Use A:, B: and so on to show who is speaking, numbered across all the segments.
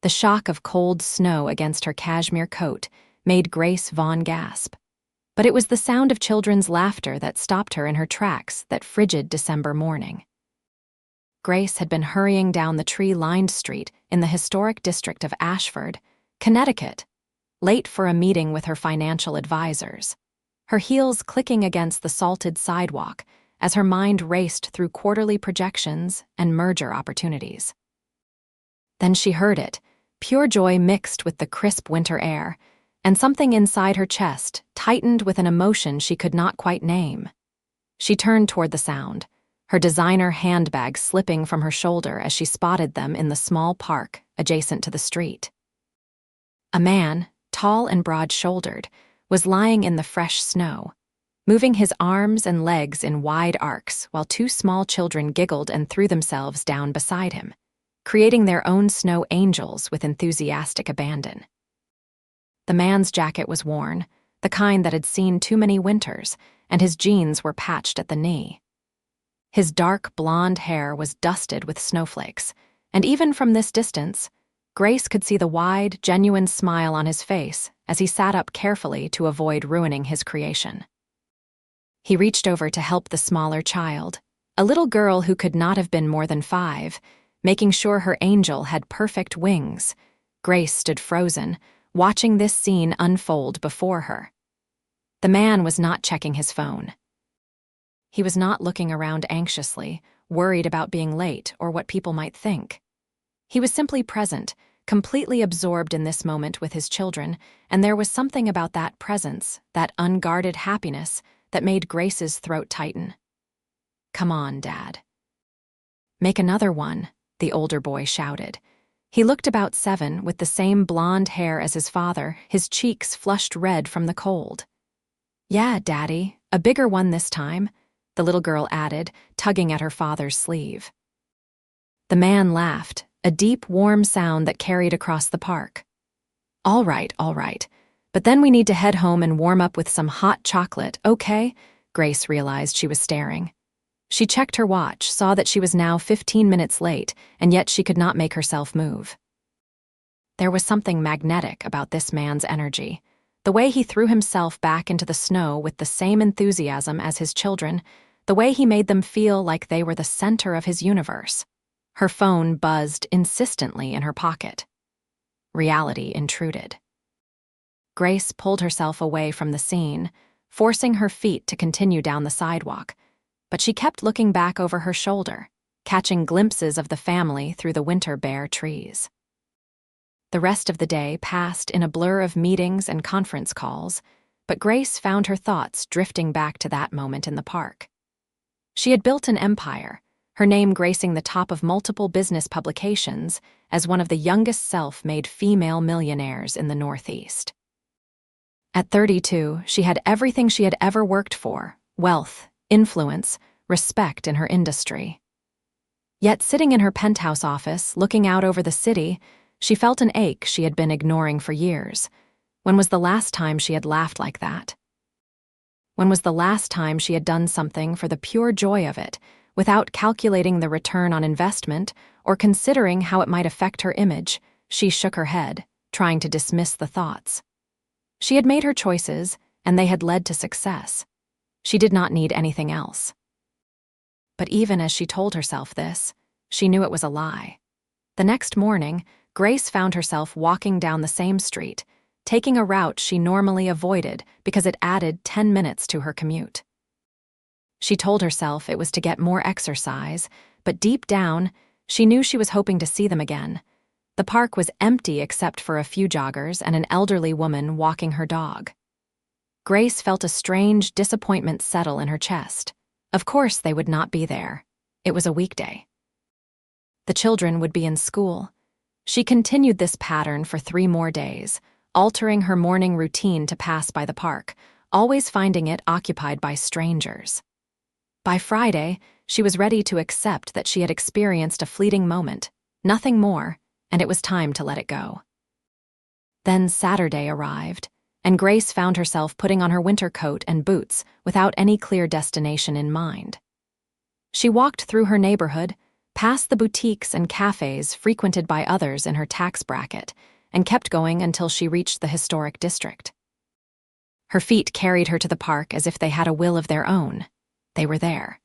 A: The shock of cold snow against her cashmere coat made Grace Vaughn gasp. But it was the sound of children's laughter that stopped her in her tracks that frigid December morning. Grace had been hurrying down the tree-lined street in the historic district of Ashford, Connecticut, late for a meeting with her financial advisors, her heels clicking against the salted sidewalk as her mind raced through quarterly projections and merger opportunities. Then she heard it, pure joy mixed with the crisp winter air, and something inside her chest tightened with an emotion she could not quite name. She turned toward the sound, her designer handbag slipping from her shoulder as she spotted them in the small park adjacent to the street. A man, tall and broad-shouldered, was lying in the fresh snow, moving his arms and legs in wide arcs while two small children giggled and threw themselves down beside him, creating their own snow angels with enthusiastic abandon. The man's jacket was worn, the kind that had seen too many winters, and his jeans were patched at the knee. His dark blonde hair was dusted with snowflakes, and even from this distance, Grace could see the wide, genuine smile on his face as he sat up carefully to avoid ruining his creation. He reached over to help the smaller child, a little girl who could not have been more than 5, making sure her angel had perfect wings. Grace stood frozen, watching this scene unfold before her. The man was not checking his phone. He was not looking around anxiously, worried about being late or what people might think. He was simply present, completely absorbed in this moment with his children, and there was something about that presence, that unguarded happiness, that made Grace's throat tighten. "Come on, Dad." "Make another one," the older boy shouted. He looked about 7 with the same blonde hair as his father, his cheeks flushed red from the cold. "Yeah, Daddy, a bigger one this time," the little girl added, tugging at her father's sleeve. The man laughed, a deep, warm sound that carried across the park. All right, but then we need to head home and warm up with some hot chocolate, okay?" Grace realized she was staring. She checked her watch, saw that she was now 15 minutes late, and yet she could not make herself move. There was something magnetic about this man's energy. The way he threw himself back into the snow with the same enthusiasm as his children, the way he made them feel like they were the center of his universe. Her phone buzzed insistently in her pocket. Reality intruded. Grace pulled herself away from the scene, forcing her feet to continue down the sidewalk, but she kept looking back over her shoulder, catching glimpses of the family through the winter bare trees. The rest of the day passed in a blur of meetings and conference calls, but Grace found her thoughts drifting back to that moment in the park. She had built an empire, her name gracing the top of multiple business publications as one of the youngest self-made female millionaires in the Northeast. At 32, she had everything she had ever worked for: wealth, influence, respect in her industry. Yet sitting in her penthouse office, looking out over the city, she felt an ache she had been ignoring for years. When was the last time she had laughed like that? When was the last time she had done something for the pure joy of it, without calculating the return on investment or considering how it might affect her image? She shook her head, trying to dismiss the thoughts. She had made her choices, and they had led to success. She did not need anything else. But even as she told herself this, she knew it was a lie. The next morning, Grace found herself walking down the same street, taking a route she normally avoided because it added 10 minutes to her commute. She told herself it was to get more exercise, but deep down, she knew she was hoping to see them again. The park was empty except for a few joggers and an elderly woman walking her dog. Grace felt a strange disappointment settle in her chest. Of course they would not be there. It was a weekday. The children would be in school. She continued this pattern for 3 more days, altering her morning routine to pass by the park, always finding it occupied by strangers. By Friday, she was ready to accept that she had experienced a fleeting moment, nothing more, and it was time to let it go. Then Saturday arrived, and Grace found herself putting on her winter coat and boots without any clear destination in mind. She walked through her neighborhood, past the boutiques and cafes frequented by others in her tax bracket, and kept going until she reached the historic district. Her feet carried her to the park as if they had a will of their own. They were there.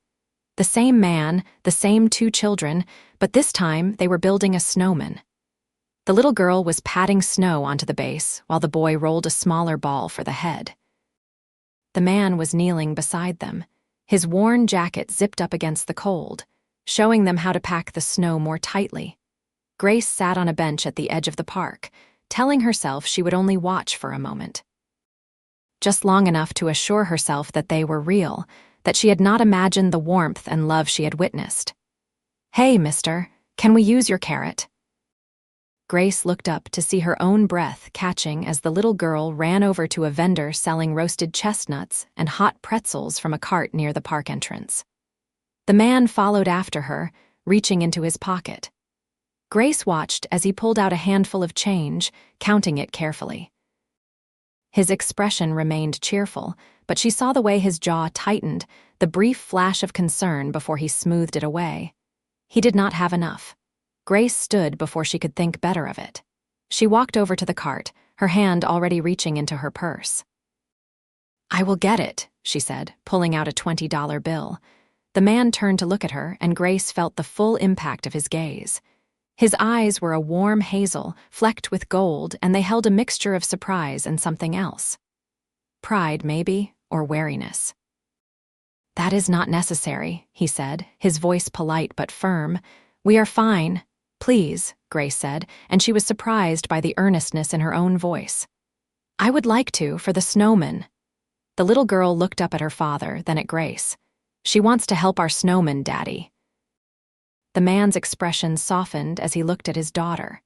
A: The same man, the same 2 children, but this time they were building a snowman. The little girl was patting snow onto the base while the boy rolled a smaller ball for the head. The man was kneeling beside them, his worn jacket zipped up against the cold, showing them how to pack the snow more tightly. Grace sat on a bench at the edge of the park, telling herself she would only watch for a moment. Just long enough to assure herself that they were real, that she had not imagined the warmth and love she had witnessed. "Hey, mister, can we use your carrot?" Grace looked up to see her own breath catching as the little girl ran over to a vendor selling roasted chestnuts and hot pretzels from a cart near the park entrance. The man followed after her, reaching into his pocket. Grace watched as he pulled out a handful of change, counting it carefully. His expression remained cheerful, but she saw the way his jaw tightened, the brief flash of concern before he smoothed it away. He did not have enough. Grace stood before she could think better of it. She walked over to the cart, her hand already reaching into her purse. "I will get it," she said, pulling out a $20 bill. The man turned to look at her, and Grace felt the full impact of his gaze. His eyes were a warm hazel, flecked with gold, and they held a mixture of surprise and something else. Pride, maybe, or wariness. "That is not necessary," he said, his voice polite but firm. "We are fine. Please," Grace said, and she was surprised by the earnestness in her own voice. "I would like to, for the snowman." The little girl looked up at her father, then at Grace. "She wants to help our snowman, Daddy." The man's expression softened as he looked at his daughter.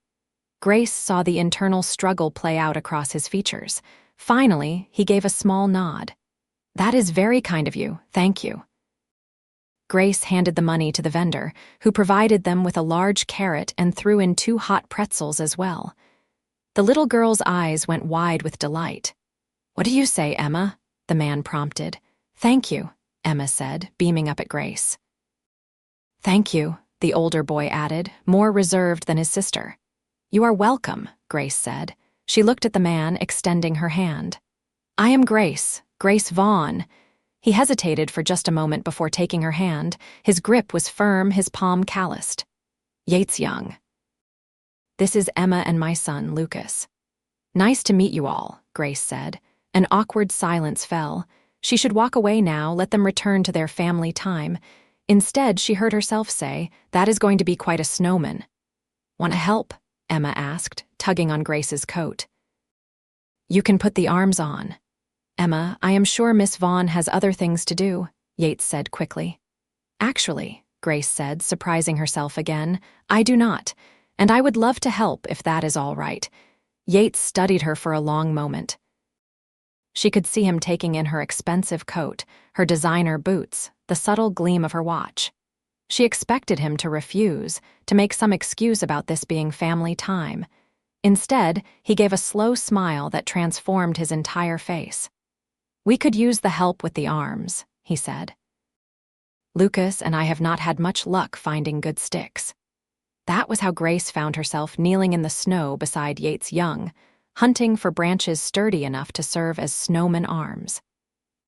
A: Grace saw the internal struggle play out across his features. Finally, he gave a small nod. "That is very kind of you, thank you." Grace handed the money to the vendor, who provided them with a large carrot and threw in 2 hot pretzels as well. The little girl's eyes went wide with delight. "What do you say, Emma?" the man prompted. "Thank you," Emma said, beaming up at Grace. "Thank you," the older boy added, more reserved than his sister. "You are welcome," Grace said. She looked at the man, extending her hand. "I am Grace Vaughn." He hesitated for just a moment before taking her hand. His grip was firm, his palm calloused. "Yates Young." "This is Emma and my son, Lucas." "Nice to meet you all," Grace said. An awkward silence fell. She should walk away now, let them return to their family time. Instead, she heard herself say, "That is going to be quite a snowman." "Want to help?" Emma asked, tugging on Grace's coat. "You can put the arms on." "Emma, I am sure Miss Vaughn has other things to do," Yates said quickly. "Actually," Grace said, surprising herself again, "I do not, and I would love to help if that is all right." Yates studied her for a long moment. She could see him taking in her expensive coat, her designer boots, the subtle gleam of her watch. She expected him to refuse, to make some excuse about this being family time. Instead, he gave a slow smile that transformed his entire face. "We could use the help with the arms," he said. "Lucas and I have not had much luck finding good sticks." That was how Grace found herself kneeling in the snow beside Yates Young, hunting for branches sturdy enough to serve as snowman arms.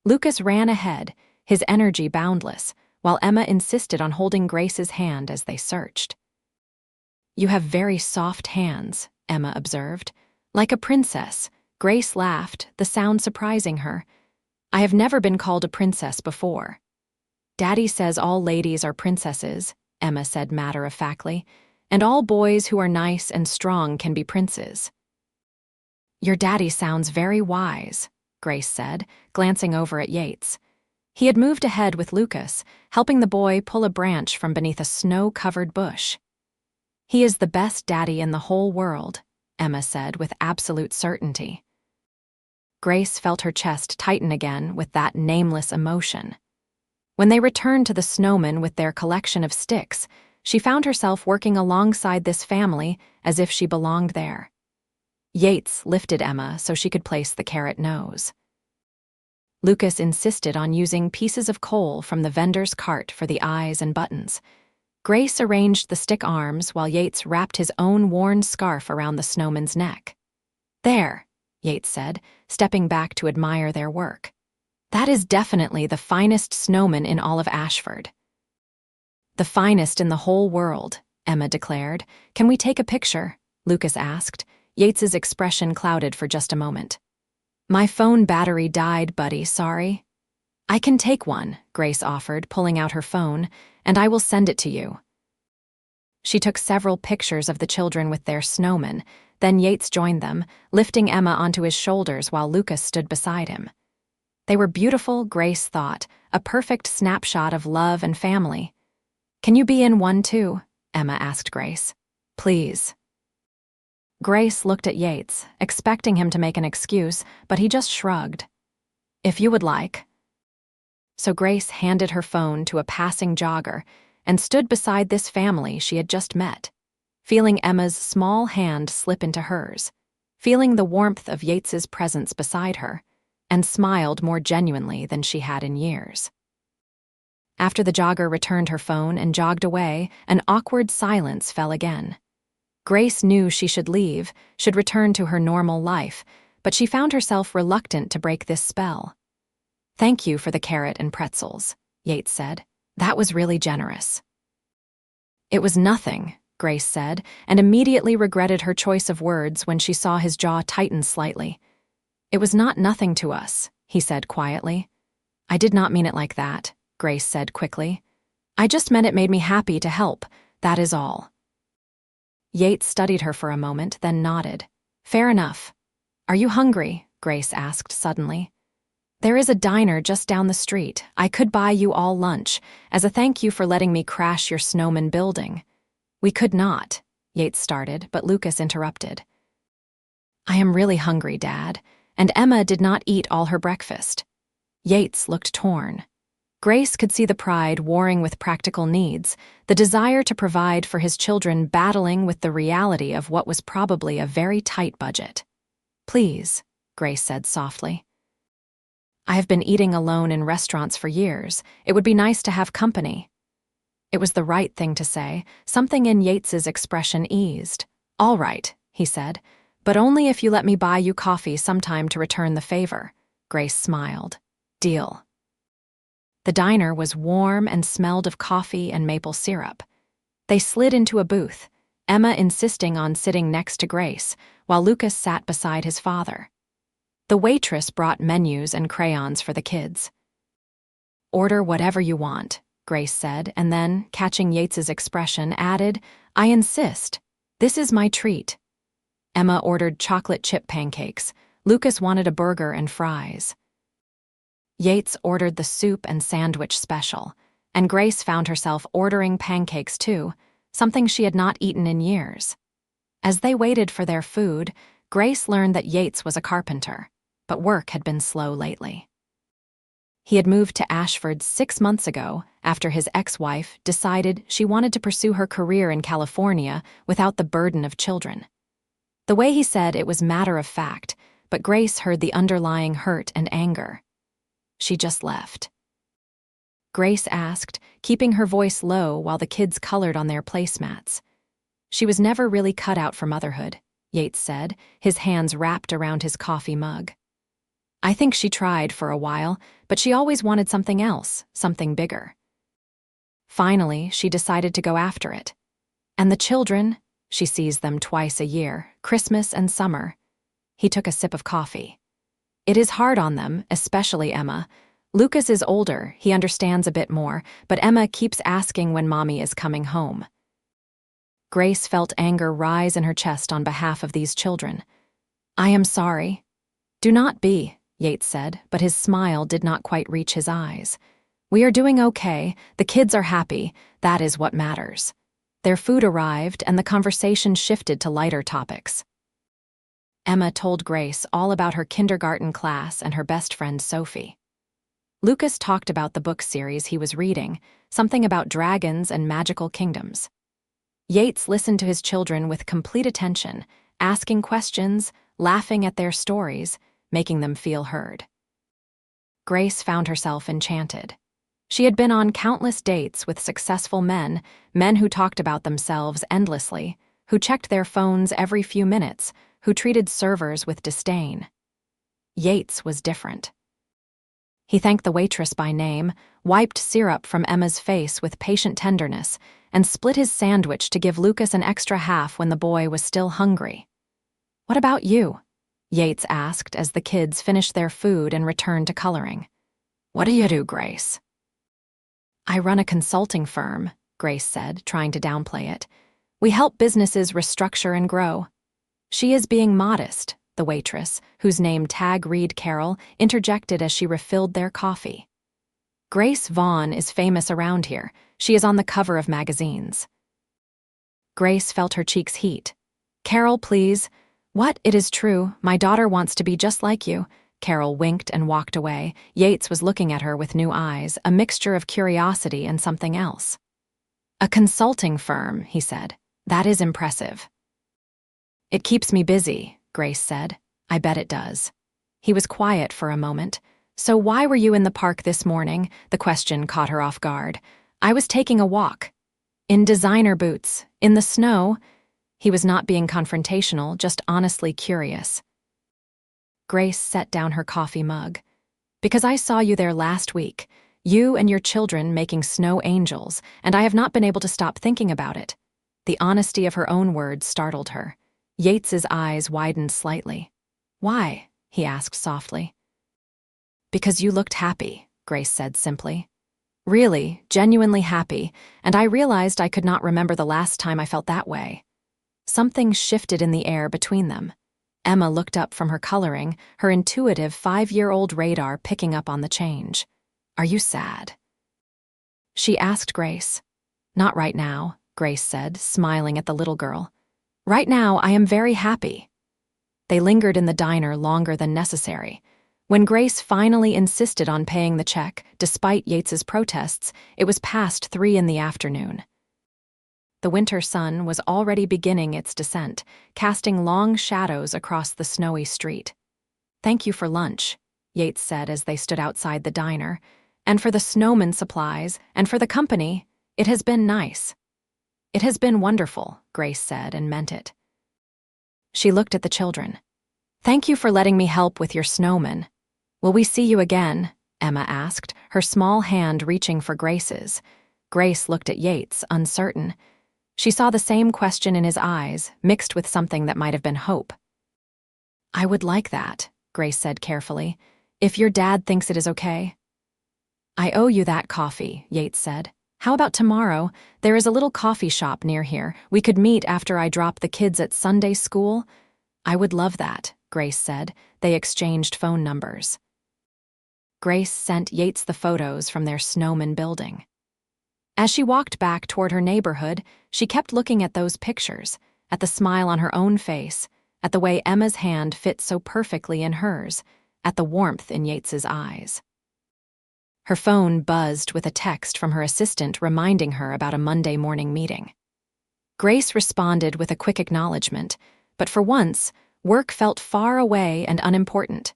A: Lucas ran ahead, his energy boundless, while Emma insisted on holding Grace's hand as they searched. "You have very soft hands," Emma observed. "Like a princess." Grace laughed, the sound surprising her. "I have never been called a princess before." "Daddy says all ladies are princesses," Emma said matter-of-factly, "and all boys who are nice and strong can be princes." "Your daddy sounds very wise," Grace said, glancing over at Yates. He had moved ahead with Lucas, helping the boy pull a branch from beneath a snow-covered bush. "He is the best daddy in the whole world," Emma said with absolute certainty. Grace felt her chest tighten again with that nameless emotion. When they returned to the snowman with their collection of sticks, she found herself working alongside this family as if she belonged there. Yates lifted Emma so she could place the carrot nose. Lucas insisted on using pieces of coal from the vendor's cart for the eyes and buttons. Grace arranged the stick arms while Yates wrapped his own worn scarf around the snowman's neck. "There," Yates said, stepping back to admire their work. "That is definitely the finest snowman in all of Ashford." "The finest in the whole world," Emma declared. "Can we take a picture?" Lucas asked. Yates's expression clouded for just a moment. "My phone battery died, buddy, sorry." "I can take one," Grace offered, pulling out her phone, "and I will send it to you." She took several pictures of the children with their snowman, then Yates joined them, lifting Emma onto his shoulders while Lucas stood beside him. They were beautiful, Grace thought, a perfect snapshot of love and family. "Can you be in one too?" Emma asked Grace. "Please." Grace looked at Yates, expecting him to make an excuse, but he just shrugged. "If you would like." So Grace handed her phone to a passing jogger and stood beside this family she had just met, feeling Emma's small hand slip into hers, feeling the warmth of Yates's presence beside her, and smiled more genuinely than she had in years. After the jogger returned her phone and jogged away, an awkward silence fell again. Grace knew she should leave, should return to her normal life, but she found herself reluctant to break this spell. "Thank you for the carrot and pretzels," Yates said. "That was really generous." "It was nothing," Grace said, and immediately regretted her choice of words when she saw his jaw tighten slightly. "It was not nothing to us," he said quietly. "I did not mean it like that," Grace said quickly. "I just meant it made me happy to help, that is all." Yates studied her for a moment, then nodded. "Fair enough. Are you hungry?" Grace asked suddenly. "There is a diner just down the street. I could buy you all lunch, as a thank you for letting me crash your snowman building." "We could not," Yates started, but Lucas interrupted. "I am really hungry, Dad," and Emma did not eat all her breakfast. Yates looked torn. Grace could see the pride warring with practical needs, the desire to provide for his children battling with the reality of what was probably a very tight budget. "Please," Grace said softly. "I have been eating alone in restaurants for years. It would be nice to have company." It was the right thing to say. Something in Yates's expression eased. "All right," he said, "but only if you let me buy you coffee sometime to return the favor." Grace smiled. "Deal." The diner was warm and smelled of coffee and maple syrup. They slid into a booth, Emma insisting on sitting next to Grace, while Lucas sat beside his father. The waitress brought menus and crayons for the kids. "Order whatever you want," Grace said, and then, catching Yates's expression, added, "I insist. This is my treat." Emma ordered chocolate chip pancakes. Lucas wanted a burger and fries. Yates ordered the soup and sandwich special, and Grace found herself ordering pancakes too, something she had not eaten in years. As they waited for their food, Grace learned that Yates was a carpenter, but work had been slow lately. He had moved to Ashford 6 months ago after his ex-wife decided she wanted to pursue her career in California without the burden of children. The way he said it was matter of fact, but Grace heard the underlying hurt and anger. "She just left." Grace asked, keeping her voice low while the kids colored on their placemats. "She was never really cut out for motherhood," Yates said, his hands wrapped around his coffee mug. "I think she tried for a while, but she always wanted something else, something bigger. Finally, she decided to go after it. And the children, she sees them twice a year, Christmas and summer." He took a sip of coffee. "It is hard on them, especially Emma. Lucas is older, he understands a bit more, but Emma keeps asking when Mommy is coming home." Grace felt anger rise in her chest on behalf of these children. "I am sorry." "Do not be," Yates said, but his smile did not quite reach his eyes. "We are doing okay, the kids are happy, that is what matters." Their food arrived, and the conversation shifted to lighter topics. Emma told Grace all about her kindergarten class and her best friend Sophie. Lucas talked about the book series he was reading, something about dragons and magical kingdoms. Yates listened to his children with complete attention, asking questions, laughing at their stories, making them feel heard. Grace found herself enchanted. She had been on countless dates with successful men, men who talked about themselves endlessly, who checked their phones every few minutes, who treated servers with disdain. Yates was different. He thanked the waitress by name, wiped syrup from Emma's face with patient tenderness, and split his sandwich to give Lucas an extra half when the boy was still hungry. "What about you?" Yates asked as the kids finished their food and returned to coloring. "What do you do, Grace?" "I run a consulting firm," Grace said, trying to downplay it. "We help businesses restructure and grow." "She is being modest," the waitress, whose name Tag Reed Carroll, interjected as she refilled their coffee. "Grace Vaughn is famous around here. She is on the cover of magazines." Grace felt her cheeks heat. "Carol, please." "What? It is true. My daughter wants to be just like you." Carol winked and walked away. Yates was looking at her with new eyes, a mixture of curiosity and something else. "A consulting firm," he said. "That is impressive." "It keeps me busy," Grace said. "I bet it does." He was quiet for a moment. "So why were you in the park this morning?" The question caught her off guard. "I was taking a walk." "In designer boots, in the snow?" He was not being confrontational, just honestly curious. Grace set down her coffee mug. "Because I saw you there last week, you and your children making snow angels, and I have not been able to stop thinking about it." The honesty of her own words startled her. Yates's eyes widened slightly. "Why?" he asked softly. "Because you looked happy," Grace said simply. "Really, genuinely happy, and I realized I could not remember the last time I felt that way." Something shifted in the air between them. Emma looked up from her coloring, her intuitive 5-year-old radar picking up on the change. "Are you sad?" she asked Grace. "Not right now," Grace said, smiling at the little girl. "Right now, I am very happy." They lingered in the diner longer than necessary. When Grace finally insisted on paying the check, despite Yates's protests, it was past 3 in the afternoon. The winter sun was already beginning its descent, casting long shadows across the snowy street. "Thank you for lunch," Yates said as they stood outside the diner, "and for the snowman supplies, and for the company. It has been nice." "It has been wonderful," Grace said and meant it. She looked at the children. "Thank you for letting me help with your snowman." "Will we see you again?" Emma asked, her small hand reaching for Grace's. Grace looked at Yates, uncertain. She saw the same question in his eyes, mixed with something that might have been hope. "I would like that," Grace said carefully, "if your dad thinks it is okay." "I owe you that coffee," Yates said. "How about tomorrow? There is a little coffee shop near here. We could meet after I drop the kids at Sunday school." "I would love that," Grace said. They exchanged phone numbers. Grace sent Yates the photos from their snowman building. As she walked back toward her neighborhood, she kept looking at those pictures, at the smile on her own face, at the way Emma's hand fit so perfectly in hers, at the warmth in Yates's eyes. Her phone buzzed with a text from her assistant reminding her about a Monday morning meeting. Grace responded with a quick acknowledgement, but for once, work felt far away and unimportant.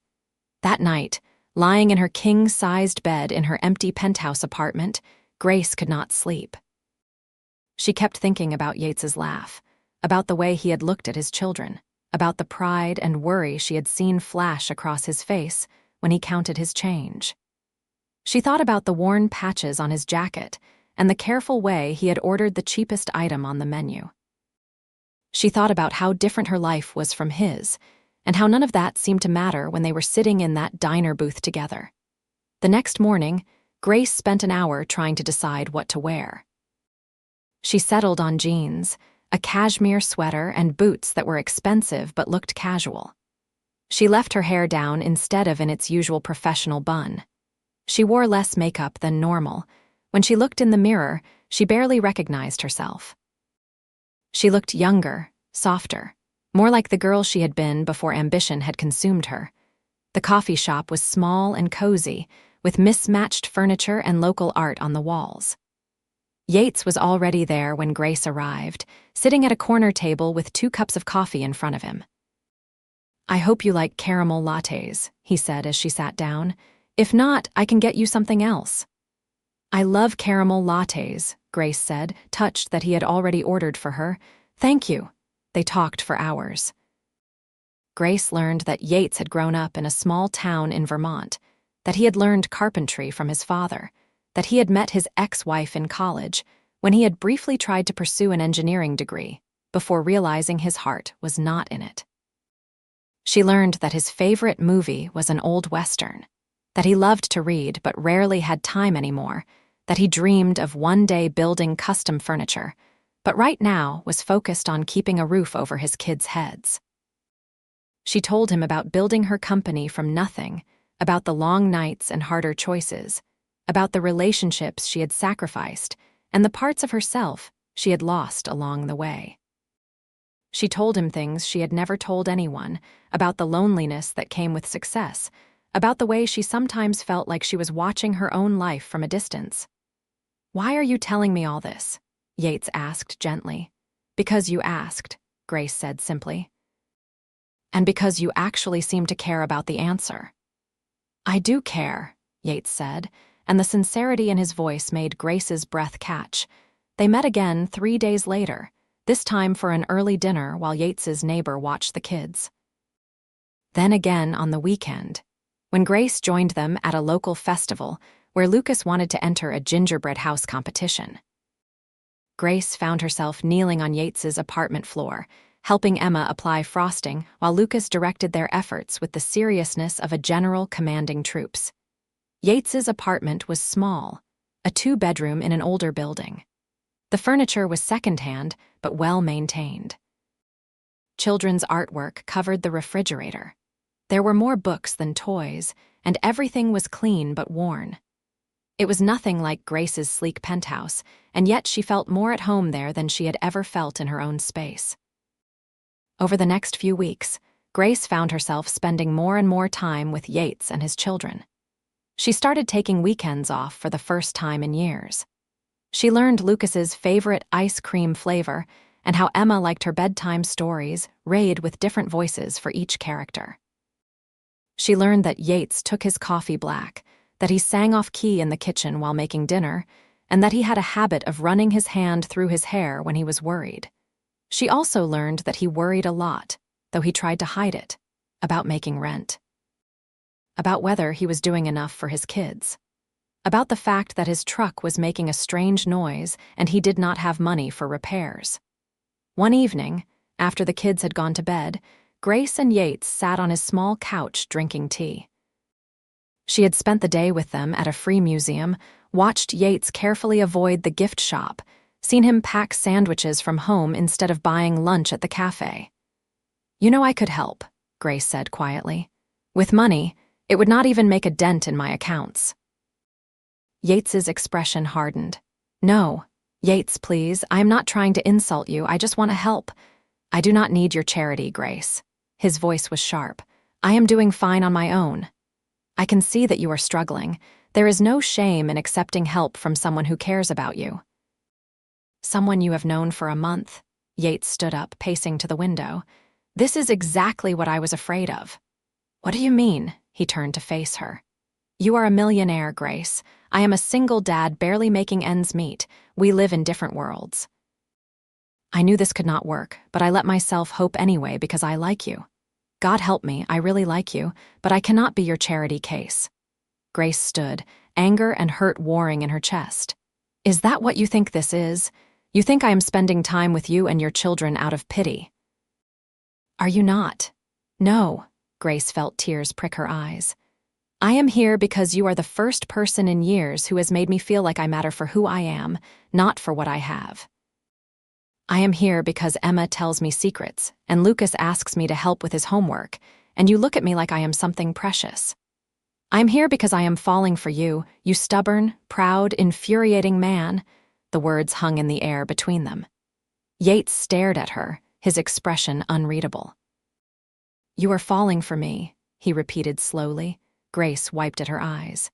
A: That night, lying in her king-sized bed in her empty penthouse apartment, Grace could not sleep. She kept thinking about Yates's laugh, about the way he had looked at his children, about the pride and worry she had seen flash across his face when he counted his change. She thought about the worn patches on his jacket and the careful way he had ordered the cheapest item on the menu. She thought about how different her life was from his, and how none of that seemed to matter when they were sitting in that diner booth together. The next morning, Grace spent an hour trying to decide what to wear. She settled on jeans, a cashmere sweater, and boots that were expensive but looked casual. She left her hair down instead of in its usual professional bun. She wore less makeup than normal. When she looked in the mirror, she barely recognized herself. She looked younger, softer, more like the girl she had been before ambition had consumed her. The coffee shop was small and cozy, with mismatched furniture and local art on the walls. Yates was already there when Grace arrived, sitting at a corner table with 2 cups of coffee in front of him. "I hope you like caramel lattes," he said as she sat down. "If not, I can get you something else." I love caramel lattes, Grace said, touched that he had already ordered for her. Thank you. They talked for hours. Grace learned that Yates had grown up in a small town in Vermont, that he had learned carpentry from his father, that he had met his ex-wife in college when he had briefly tried to pursue an engineering degree before realizing his heart was not in it. She learned that his favorite movie was an old Western, that he loved to read but rarely had time anymore, that he dreamed of one day building custom furniture, but right now was focused on keeping a roof over his kids' heads. She told him about building her company from nothing, about the long nights and harder choices, about the relationships she had sacrificed, and the parts of herself she had lost along the way. She told him things she had never told anyone, about the loneliness that came with success, about the way she sometimes felt like she was watching her own life from a distance. "Why are you telling me all this?" Yates asked gently. "Because you asked," Grace said simply. "And because you actually seem to care about the answer." "I do care," Yates said, and the sincerity in his voice made Grace's breath catch. They met again 3 days later, this time for an early dinner while Yates's neighbor watched the kids. Then again on the weekend, when Grace joined them at a local festival where Lucas wanted to enter a gingerbread house competition. Grace found herself kneeling on Yates's apartment floor, helping Emma apply frosting while Lucas directed their efforts with the seriousness of a general commanding troops. Yates's apartment was small, a 2-bedroom in an older building. The furniture was secondhand, but well-maintained. Children's artwork covered the refrigerator. There were more books than toys, and everything was clean but worn. It was nothing like Grace's sleek penthouse, and yet she felt more at home there than she had ever felt in her own space. Over the next few weeks, Grace found herself spending more and more time with Yates and his children. She started taking weekends off for the first time in years. She learned Lucas's favorite ice cream flavor and how Emma liked her bedtime stories, read with different voices for each character. She learned that Yates took his coffee black, that he sang off-key in the kitchen while making dinner, and that he had a habit of running his hand through his hair when he was worried. She also learned that he worried a lot, though he tried to hide it, about making rent, about whether he was doing enough for his kids, about the fact that his truck was making a strange noise and he did not have money for repairs. One evening, after the kids had gone to bed, Grace and Yates sat on his small couch drinking tea. She had spent the day with them at a free museum, watched Yates carefully avoid the gift shop, seen him pack sandwiches from home instead of buying lunch at the cafe. "You know I could help," Grace said quietly. "With money, it would not even make a dent in my accounts." Yates's expression hardened. "No, Yates, please, I am not trying to insult you, I just want to help. I do not need your charity, Grace." His voice was sharp. "I am doing fine on my own. I can see that you are struggling. There is no shame in accepting help from someone who cares about you." "Someone you have known for a month." Yates stood up, pacing to the window. "This is exactly what I was afraid of." "What do you mean?" He turned to face her. "You are a millionaire, Grace. I am a single dad barely making ends meet. We live in different worlds." "I knew this could not work, but I let myself hope anyway because I like you. God help me, I really like you, but I cannot be your charity case." Grace stood, anger and hurt warring in her chest. "Is that what you think this is? You think I am spending time with you and your children out of pity?" "Are you not?" "No." Grace felt tears prick her eyes. "I am here because you are the first person in years who has made me feel like I matter for who I am, not for what I have. I am here because Emma tells me secrets, and Lucas asks me to help with his homework, and you look at me like I am something precious. I'm here because I am falling for you, you stubborn, proud, infuriating man." The words hung in the air between them. Yates stared at her, his expression unreadable. "You are falling for me," he repeated slowly. Grace wiped at her eyes.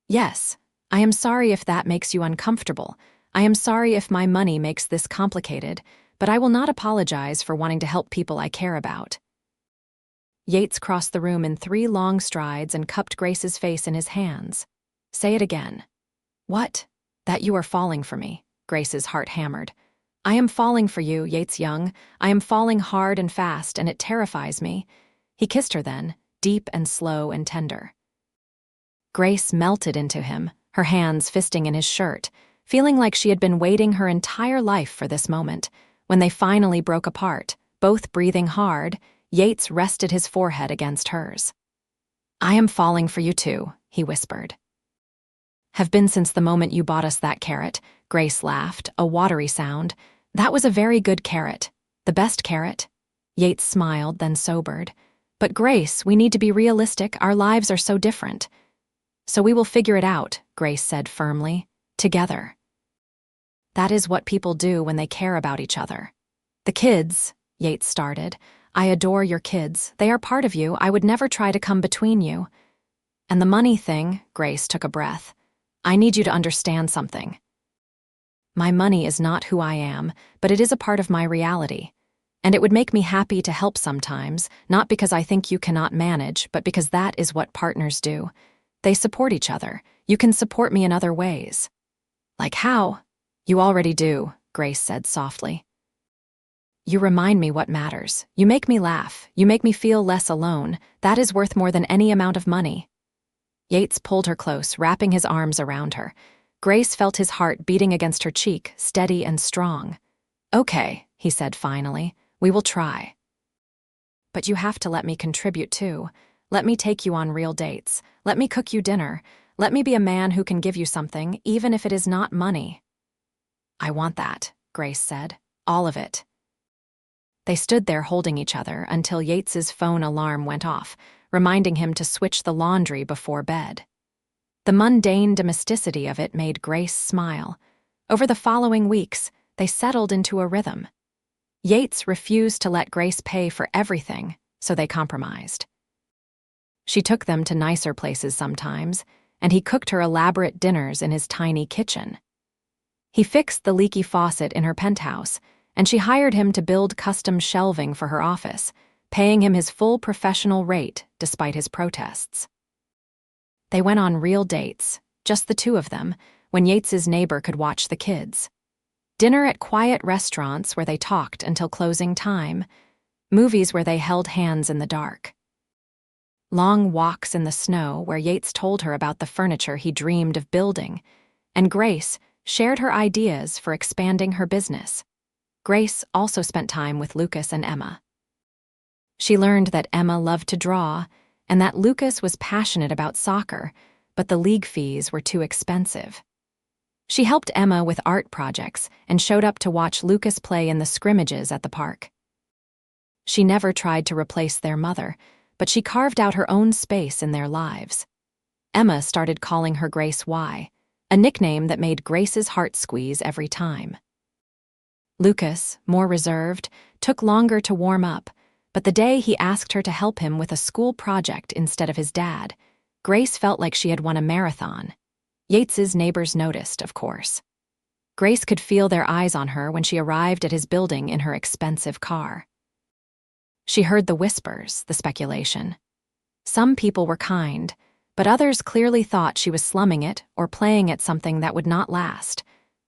A: "Yes, I am sorry if that makes you uncomfortable. I am sorry if my money makes this complicated, but I will not apologize for wanting to help people I care about." Yates crossed the room in 3 long strides and cupped Grace's face in his hands. "Say it again." What? That you are falling for me, Grace's heart hammered. I am falling for you, Yates Young. I am falling hard and fast, and it terrifies me. He kissed her then, deep and slow and tender. Grace melted into him, her hands fisting in his shirt, feeling like she had been waiting her entire life for this moment. When they finally broke apart, both breathing hard, Yates rested his forehead against hers. I am falling for you too, he whispered. Have been since the moment you bought us that carrot, Grace laughed, a watery sound. That was a very good carrot. The best carrot. Yates smiled, then sobered. But Grace, we need to be realistic. Our lives are so different. So we will figure it out, Grace said firmly. Together. That is what people do when they care about each other. The kids, Yates started. I adore your kids. They are part of you. I would never try to come between you. And the money thing, Grace took a breath. I need you to understand something. My money is not who I am, but it is a part of my reality. And it would make me happy to help sometimes, not because I think you cannot manage, but because that is what partners do. They support each other. You can support me in other ways. Like how? You already do, Grace said softly. You remind me what matters. You make me laugh. You make me feel less alone. That is worth more than any amount of money. Yates pulled her close, wrapping his arms around her. Grace felt his heart beating against her cheek, steady and strong. Okay, he said finally, we will try. But you have to let me contribute too. Let me take you on real dates. Let me cook you dinner. Let me be a man who can give you something, even if it is not money. I want that, Grace said. All of it. They stood there holding each other until Yates's phone alarm went off, reminding him to switch the laundry before bed. The mundane domesticity of it made Grace smile. Over the following weeks, they settled into a rhythm. Yates refused to let Grace pay for everything, so they compromised. She took them to nicer places sometimes, and he cooked her elaborate dinners in his tiny kitchen. He fixed the leaky faucet in her penthouse, and she hired him to build custom shelving for her office, paying him his full professional rate despite his protests. They went on real dates, just the two of them, when Yates's neighbor could watch the kids. Dinner at quiet restaurants where they talked until closing time, movies where they held hands in the dark. Long walks in the snow where Yates told her about the furniture he dreamed of building, and Grace shared her ideas for expanding her business. Grace also spent time with Lucas and Emma. She learned that Emma loved to draw and that Lucas was passionate about soccer, but the league fees were too expensive. She helped Emma with art projects and showed up to watch Lucas play in the scrimmages at the park. She never tried to replace their mother, but she carved out her own space in their lives. Emma started calling her Grace Y, a nickname that made Grace's heart squeeze every time. Lucas, more reserved, took longer to warm up, but the day he asked her to help him with a school project instead of his dad, Grace felt like she had won a marathon. Yates's neighbors noticed, of course. Grace could feel their eyes on her when she arrived at his building in her expensive car. She heard the whispers, the speculation. Some people were kind, but others clearly thought she was slumming it or playing at something that would not last.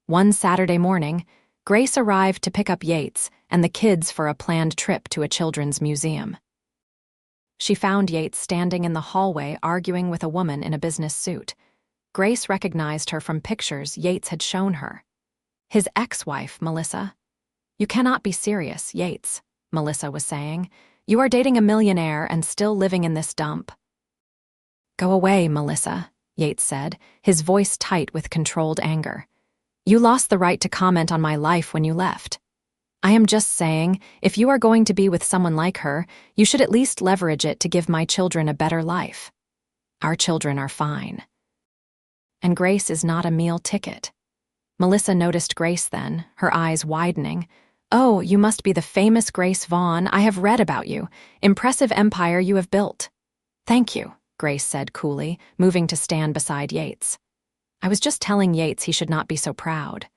A: One Saturday morning, Grace arrived to pick up Yates and the kids for a planned trip to a children's museum. She found Yates standing in the hallway arguing with a woman in a business suit. Grace recognized her from pictures Yates had shown her. His ex-wife, Melissa. You cannot be serious, Yates, Melissa was saying. You are dating a millionaire and still living in this dump. Go away, Melissa, Yates said, his voice tight with controlled anger. You lost the right to comment on my life when you left. I am just saying, if you are going to be with someone like her, you should at least leverage it to give my children a better life. Our children are fine. And Grace is not a meal ticket. Melissa noticed Grace then, her eyes widening. Oh, you must be the famous Grace Vaughn. I have read about you. Impressive empire you have built. Thank you, Grace said coolly, moving to stand beside Yates. I was just telling Yates he should not be so proud.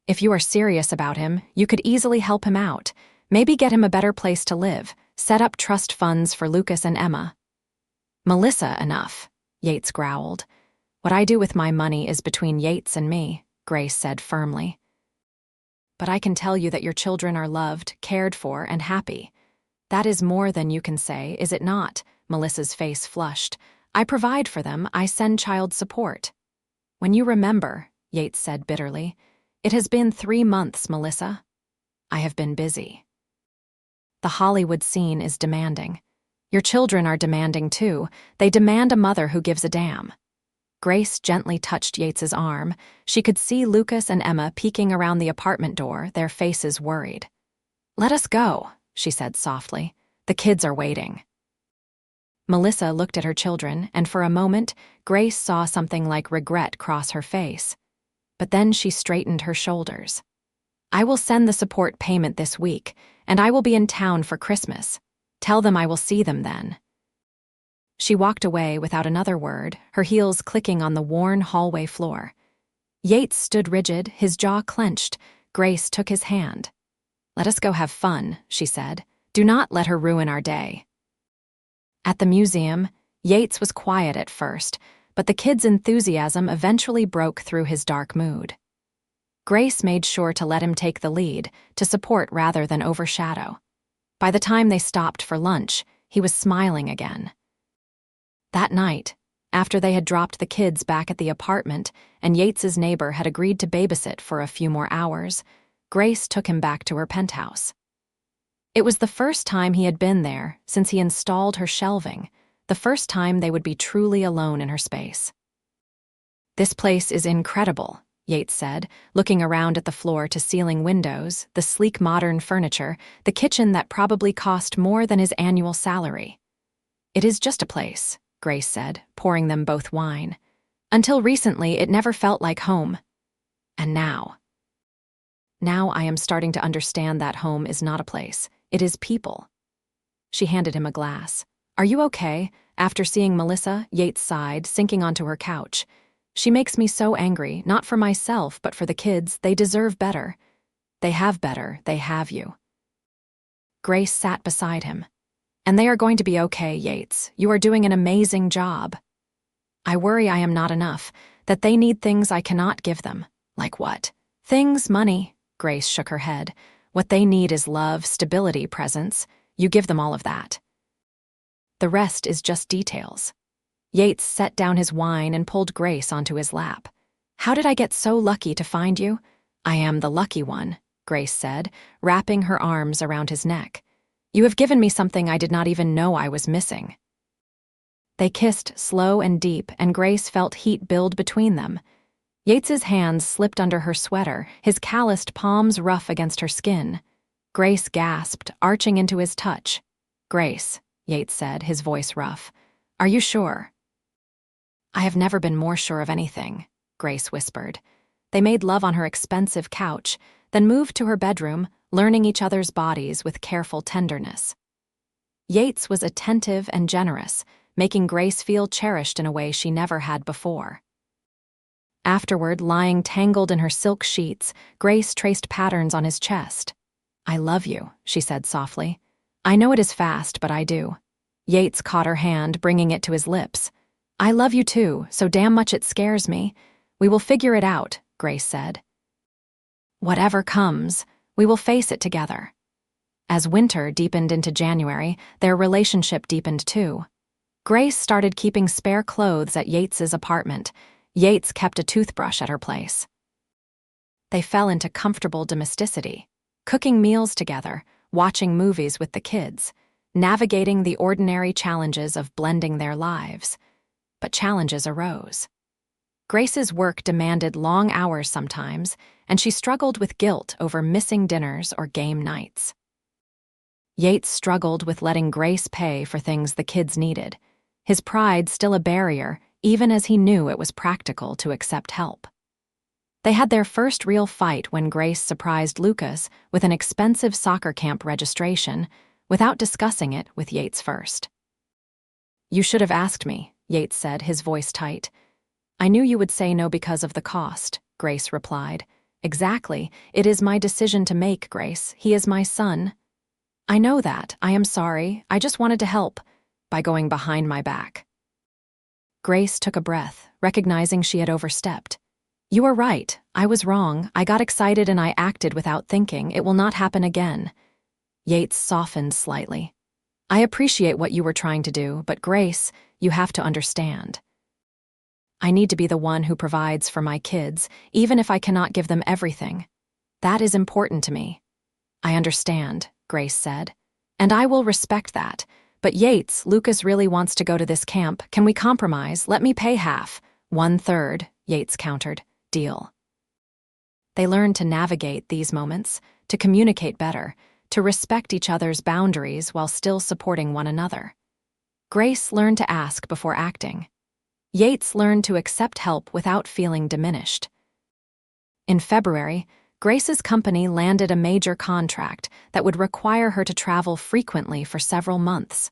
A: If you are serious about him, you could easily help him out. Maybe get him a better place to live. Set up trust funds for Lucas and Emma. Melissa, enough, Yates growled. What I do with my money is between Yates and me, Grace said firmly. But I can tell you that your children are loved, cared for, and happy. That is more than you can say, is it not? Melissa's face flushed. I provide for them, I send child support. When you remember, Yates said bitterly, it has been 3 months, Melissa. I have been busy. The Hollywood scene is demanding. Your children are demanding too. They demand a mother who gives a damn. Grace gently touched Yates's arm. She could see Lucas and Emma peeking around the apartment door, their faces worried. Let us go, she said softly. The kids are waiting. Melissa looked at her children, and for a moment, Grace saw something like regret cross her face. But then she straightened her shoulders. I will send the support payment this week, and I will be in town for Christmas. Tell them I will see them then. She walked away without another word, her heels clicking on the worn hallway floor. Yates stood rigid, his jaw clenched. Grace took his hand. Let us go have fun, she said. Do not let her ruin our day. At the museum, Yates was quiet at first, but the kids' enthusiasm eventually broke through his dark mood. Grace made sure to let him take the lead, to support rather than overshadow. By the time they stopped for lunch, he was smiling again. That night, after they had dropped the kids back at the apartment and Yates's neighbor had agreed to babysit for a few more hours, Grace took him back to her penthouse. It was the first time he had been there since he installed her shelving, the first time they would be truly alone in her space. This place is incredible, Yates said, looking around at the floor-to-ceiling windows, the sleek modern furniture, the kitchen that probably cost more than his annual salary. It is just a place, Grace said, pouring them both wine. Until recently, it never felt like home. And now I am starting to understand that home is not a place, it is people. She handed him a glass. Are you okay? After seeing Melissa, Yates sighed, sinking onto her couch. She makes me so angry, not for myself, but for the kids. They deserve better. They have better, they have you. Grace sat beside him. And they are going to be okay, Yates. You are doing an amazing job. I worry I am not enough, that they need things I cannot give them. Like what? Things, money. Grace shook her head. What they need is love, stability, presence. You give them all of that. The rest is just details. Yates set down his wine and pulled Grace onto his lap. How did I get so lucky to find you? I am the lucky one, Grace said, wrapping her arms around his neck. You have given me something I did not even know I was missing. They kissed slow and deep, and Grace felt heat build between them. Yates's hands slipped under her sweater, his calloused palms rough against her skin. Grace gasped, arching into his touch. Grace, Yates said, his voice rough. Are you sure? I have never been more sure of anything, Grace whispered. They made love on her expensive couch, then moved to her bedroom, learning each other's bodies with careful tenderness. Yates was attentive and generous, making Grace feel cherished in a way she never had before. Afterward, lying tangled in her silk sheets, Grace traced patterns on his chest. I love you, she said softly. I know it is fast, but I do. Yates caught her hand, bringing it to his lips. I love you too, so damn much it scares me. We will figure it out, Grace said. Whatever comes, we will face it together. As winter deepened into January, their relationship deepened too. Grace started keeping spare clothes at Yates's apartment. Yates kept a toothbrush at her place. They fell into comfortable domesticity, cooking meals together, watching movies with the kids, navigating the ordinary challenges of blending their lives. But challenges arose. Grace's work demanded long hours sometimes, and she struggled with guilt over missing dinners or game nights. Yates struggled with letting Grace pay for things the kids needed, his pride still a barrier, even as he knew it was practical to accept help. They had their first real fight when Grace surprised Lucas with an expensive soccer camp registration, without discussing it with Yates first. You should have asked me, Yates said, his voice tight. I knew you would say no because of the cost, Grace replied. Exactly. It is my decision to make, Grace. He is my son. I know that. I am sorry. I just wanted to help by going behind my back. Grace took a breath, recognizing she had overstepped. You are right. I was wrong. I got excited and I acted without thinking. It will not happen again. Yates softened slightly. I appreciate what you were trying to do, but Grace, you have to understand. I need to be the one who provides for my kids, even if I cannot give them everything. That is important to me. I understand, Grace said. And I will respect that. But Yates, Lucas really wants to go to this camp. Can we compromise? Let me pay half. 1/3, Yates countered. Deal. They learned to navigate these moments, to communicate better, to respect each other's boundaries while still supporting one another. Grace learned to ask before acting. Yates learned to accept help without feeling diminished. In February, Grace's company landed a major contract that would require her to travel frequently for several months.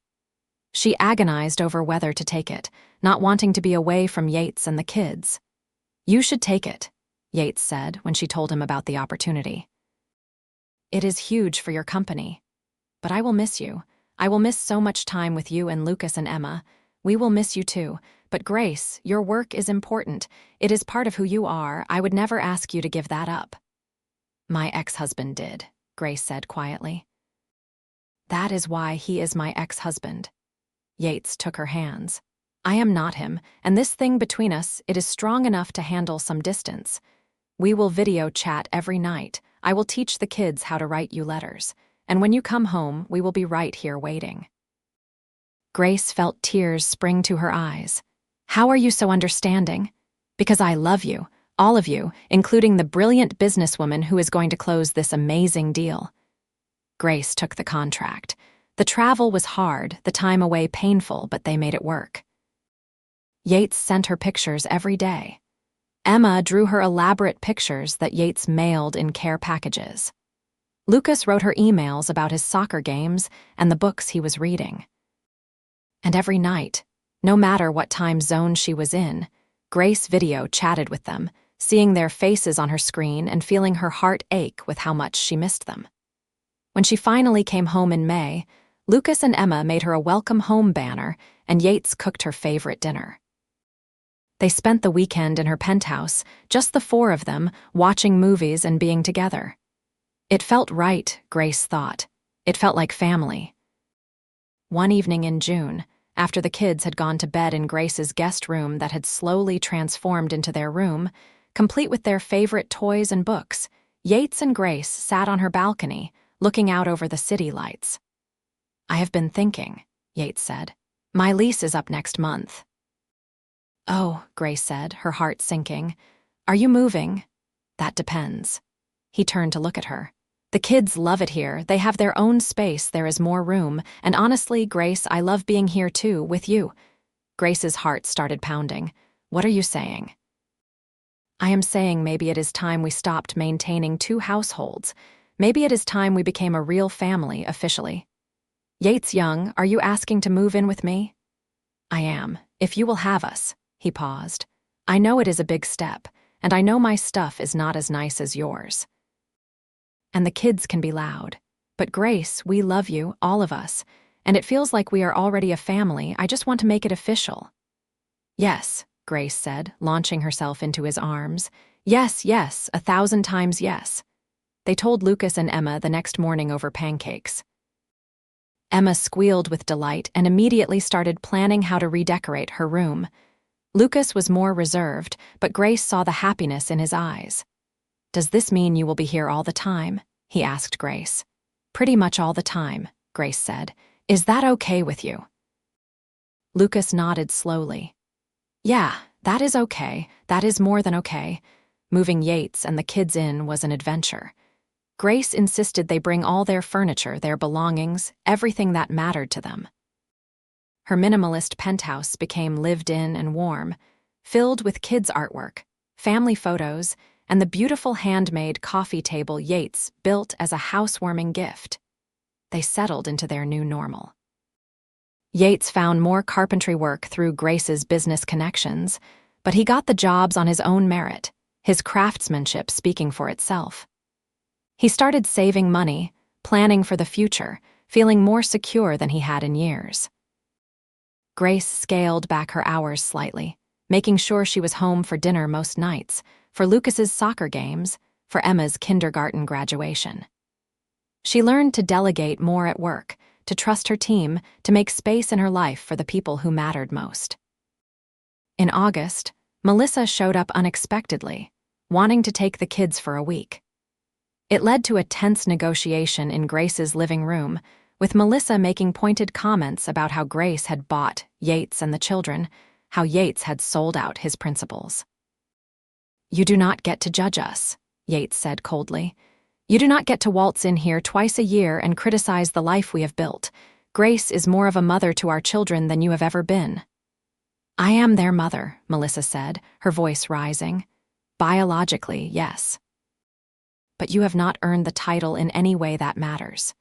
A: She agonized over whether to take it, not wanting to be away from Yates and the kids. You should take it, Yates said when she told him about the opportunity. It is huge for your company. But I will miss you. I will miss so much time with you and Lucas and Emma. We will miss you too. But Grace, your work is important. It is part of who you are. I would never ask you to give that up. My ex-husband did, Grace said quietly. That is why he is my ex-husband. Yates took her hands. I am not him, and this thing between us, it is strong enough to handle some distance. We will video chat every night. I will teach the kids how to write you letters. And when you come home, we will be right here waiting. Grace felt tears spring to her eyes. How are you so understanding? Because I love you, all of you, including the brilliant businesswoman who is going to close this amazing deal. Grace took the contract. The travel was hard, the time away painful, but they made it work. Yates sent her pictures every day. Emma drew her elaborate pictures that Yates mailed in care packages. Lucas wrote her emails about his soccer games and the books he was reading. And every night, no matter what time zone she was in, Grace video chatted with them, seeing their faces on her screen and feeling her heart ache with how much she missed them. When she finally came home in May, Lucas and Emma made her a welcome home banner, and Yates cooked her favorite dinner. They spent the weekend in her penthouse, just the four of them, watching movies and being together. It felt right, Grace thought. It felt like family. One evening in June, after the kids had gone to bed in Grace's guest room that had slowly transformed into their room, complete with their favorite toys and books, Yates and Grace sat on her balcony, looking out over the city lights. I have been thinking, Yates said. My lease is up next month. Oh, Grace said, her heart sinking. Are you moving? That depends. He turned to look at her. The kids love it here. They have their own space. There is more room. And honestly, Grace, I love being here too, with you. Grace's heart started pounding. What are you saying? I am saying maybe it is time we stopped maintaining two households. Maybe it is time we became a real family, officially. Yates Young, are you asking to move in with me? I am, if you will have us. He paused. I know it is a big step, and I know my stuff is not as nice as yours. And the kids can be loud. But Grace, we love you, all of us, and it feels like we are already a family. I just want to make it official. Yes, Grace said, launching herself into his arms. Yes, yes, 1,000 times yes. They told Lucas and Emma the next morning over pancakes. Emma squealed with delight and immediately started planning how to redecorate her room. Lucas was more reserved, but Grace saw the happiness in his eyes. Does this mean you will be here all the time? He asked Grace. Pretty much all the time, Grace said. Is that okay with you? Lucas nodded slowly. Yeah, that is okay. That is more than okay. Moving Yates and the kids in was an adventure. Grace insisted they bring all their furniture, their belongings, everything that mattered to them. Her minimalist penthouse became lived in and warm, filled with kids' artwork, family photos, and the beautiful handmade coffee table Yates built as a housewarming gift. They settled into their new normal. Yates found more carpentry work through Grace's business connections, but he got the jobs on his own merit, his craftsmanship speaking for itself. He started saving money, planning for the future, feeling more secure than he had in years. Grace scaled back her hours slightly, making sure she was home for dinner most nights, for Lucas's soccer games, for Emma's kindergarten graduation. She learned to delegate more at work, to trust her team, to make space in her life for the people who mattered most. In August, Melissa showed up unexpectedly, wanting to take the kids for a week. It led to a tense negotiation in Grace's living room, with Melissa making pointed comments about how Grace had bought Yates and the children, how Yates had sold out his principles. "You do not get to judge us," Yates said coldly. "You do not get to waltz in here twice a year and criticize the life we have built. Grace is more of a mother to our children than you have ever been." "I am their mother," Melissa said, her voice rising. "Biologically, yes. But you have not earned the title in any way that matters."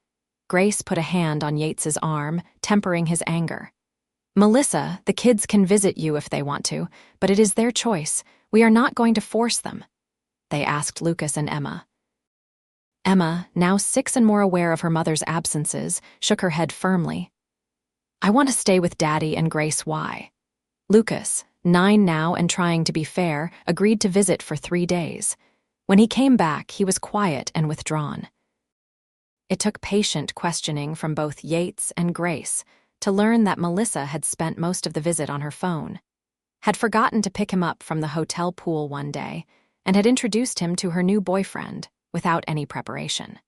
A: Grace put a hand on Yates's arm, tempering his anger. "Melissa, the kids can visit you if they want to, but it is their choice. We are not going to force them." They asked Lucas and Emma. Emma, now 6 and more aware of her mother's absences, shook her head firmly. "I want to stay with Daddy and Grace. Why?" Lucas, 9 now and trying to be fair, agreed to visit for 3 days. When he came back, he was quiet and withdrawn. It took patient questioning from both Yates and Grace to learn that Melissa had spent most of the visit on her phone, had forgotten to pick him up from the hotel pool one day, and had introduced him to her new boyfriend without any preparation.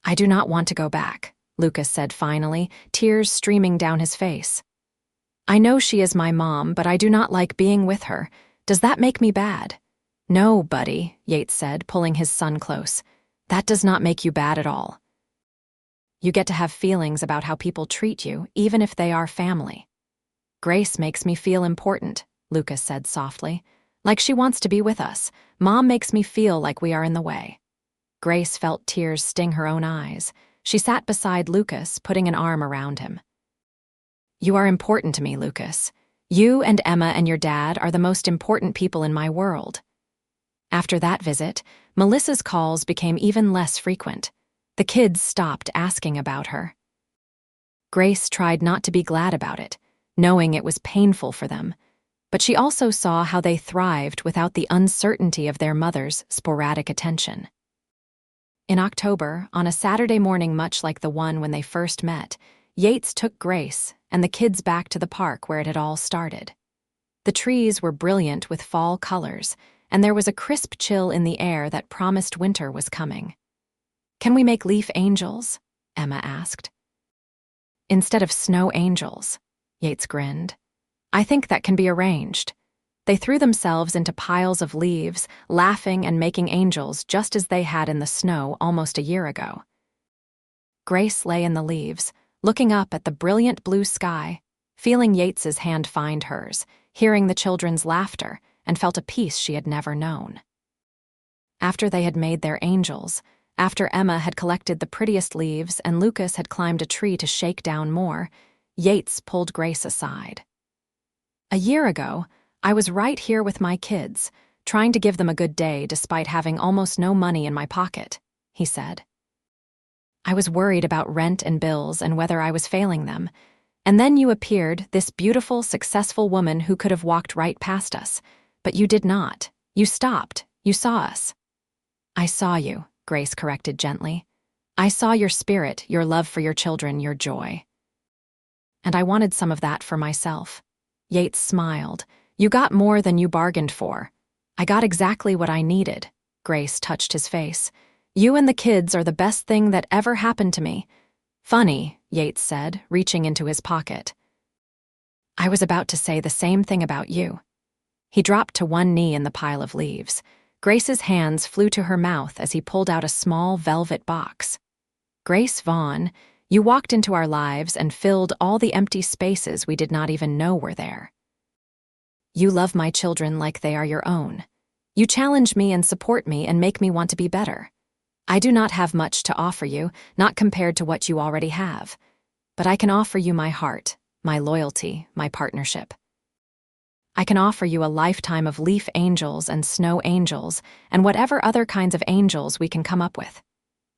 A: "I do not want to go back," Lucas said finally, tears streaming down his face. "I know she is my mom, but I do not like being with her. Does that make me bad?" "No, buddy," Yates said, pulling his son close. "That does not make you bad at all. You get to have feelings about how people treat you, even if they are family." "Grace makes me feel important," Lucas said softly. "Like she wants to be with us. Mom makes me feel like we are in the way." Grace felt tears sting her own eyes. She sat beside Lucas, putting an arm around him. "You are important to me, Lucas. You and Emma and your dad are the most important people in my world." After that visit, Melissa's calls became even less frequent. The kids stopped asking about her. Grace tried not to be glad about it, knowing it was painful for them, but she also saw how they thrived without the uncertainty of their mother's sporadic attention. In October, on a Saturday morning much like the one when they first met, Yates took Grace and the kids back to the park where it had all started. The trees were brilliant with fall colors, and there was a crisp chill in the air that promised winter was coming. "Can we make leaf angels?" Emma asked. "Instead of snow angels," Yates grinned. "I think that can be arranged." They threw themselves into piles of leaves, laughing and making angels just as they had in the snow almost a year ago. Grace lay in the leaves, looking up at the brilliant blue sky, feeling Yates's hand find hers, hearing the children's laughter, and felt a peace she had never known. After they had made their angels, after Emma had collected the prettiest leaves and Lucas had climbed a tree to shake down more, Yates pulled Grace aside. "A year ago, I was right here with my kids, trying to give them a good day despite having almost no money in my pocket," he said. "I was worried about rent and bills and whether I was failing them. And then you appeared, this beautiful, successful woman who could have walked right past us. But you did not. You stopped. You saw us." "I saw you," Grace corrected gently. "I saw your spirit, your love for your children, your joy. And I wanted some of that for myself." Yates smiled. "You got more than you bargained for." "I got exactly what I needed." Grace touched his face. "You and the kids are the best thing that ever happened to me." "Funny," Yates said, reaching into his pocket. "I was about to say the same thing about you." He dropped to one knee in the pile of leaves. Grace's hands flew to her mouth as he pulled out a small velvet box. "Grace Vaughn, you walked into our lives and filled all the empty spaces we did not even know were there. You love my children like they are your own. You challenge me and support me and make me want to be better. I do not have much to offer you, not compared to what you already have. But I can offer you my heart, my loyalty, my partnership. I can offer you a lifetime of leaf angels and snow angels and whatever other kinds of angels we can come up with.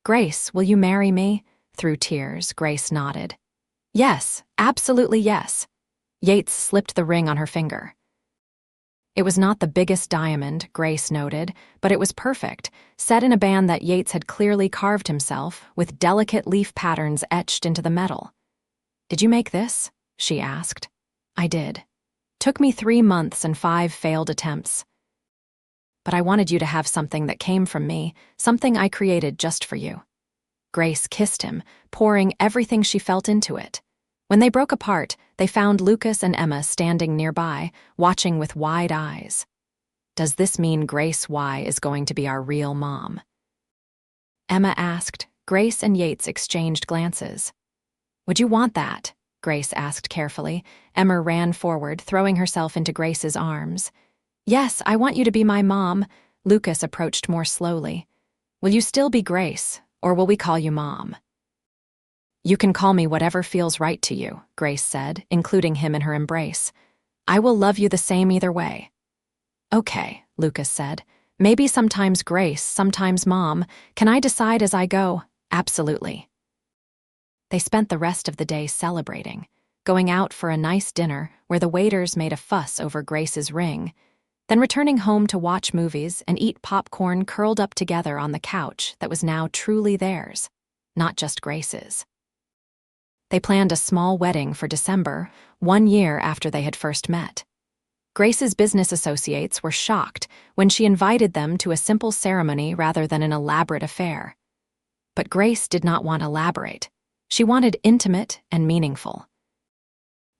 A: Grace, will you marry me?" Through tears, Grace nodded. "Yes, absolutely yes." Yates slipped the ring on her finger. It was not the biggest diamond, Grace noted, but it was perfect, set in a band that Yates had clearly carved himself, with delicate leaf patterns etched into the metal. "Did you make this?" she asked. "I did. Took me 3 months and 5 failed attempts. But I wanted you to have something that came from me, something I created just for you." Grace kissed him, pouring everything she felt into it. When they broke apart, they found Lucas and Emma standing nearby, watching with wide eyes. "Does this mean Grace Y is going to be our real mom?" Emma asked. Grace and Yates exchanged glances. "Would you want that?" Grace asked carefully. Emma ran forward, throwing herself into Grace's arms. "Yes, I want you to be my mom." Lucas approached more slowly. "Will you still be Grace, or will we call you Mom?" "You can call me whatever feels right to you," Grace said, including him in her embrace. "I will love you the same either way." "Okay," Lucas said. "Maybe sometimes Grace, sometimes Mom. Can I decide as I go?" "Absolutely." They spent the rest of the day celebrating, going out for a nice dinner where the waiters made a fuss over Grace's ring, then returning home to watch movies and eat popcorn curled up together on the couch that was now truly theirs, not just Grace's. They planned a small wedding for December, 1 year after they had first met. Grace's business associates were shocked when she invited them to a simple ceremony rather than an elaborate affair. But Grace did not want elaborate. She wanted intimate and meaningful.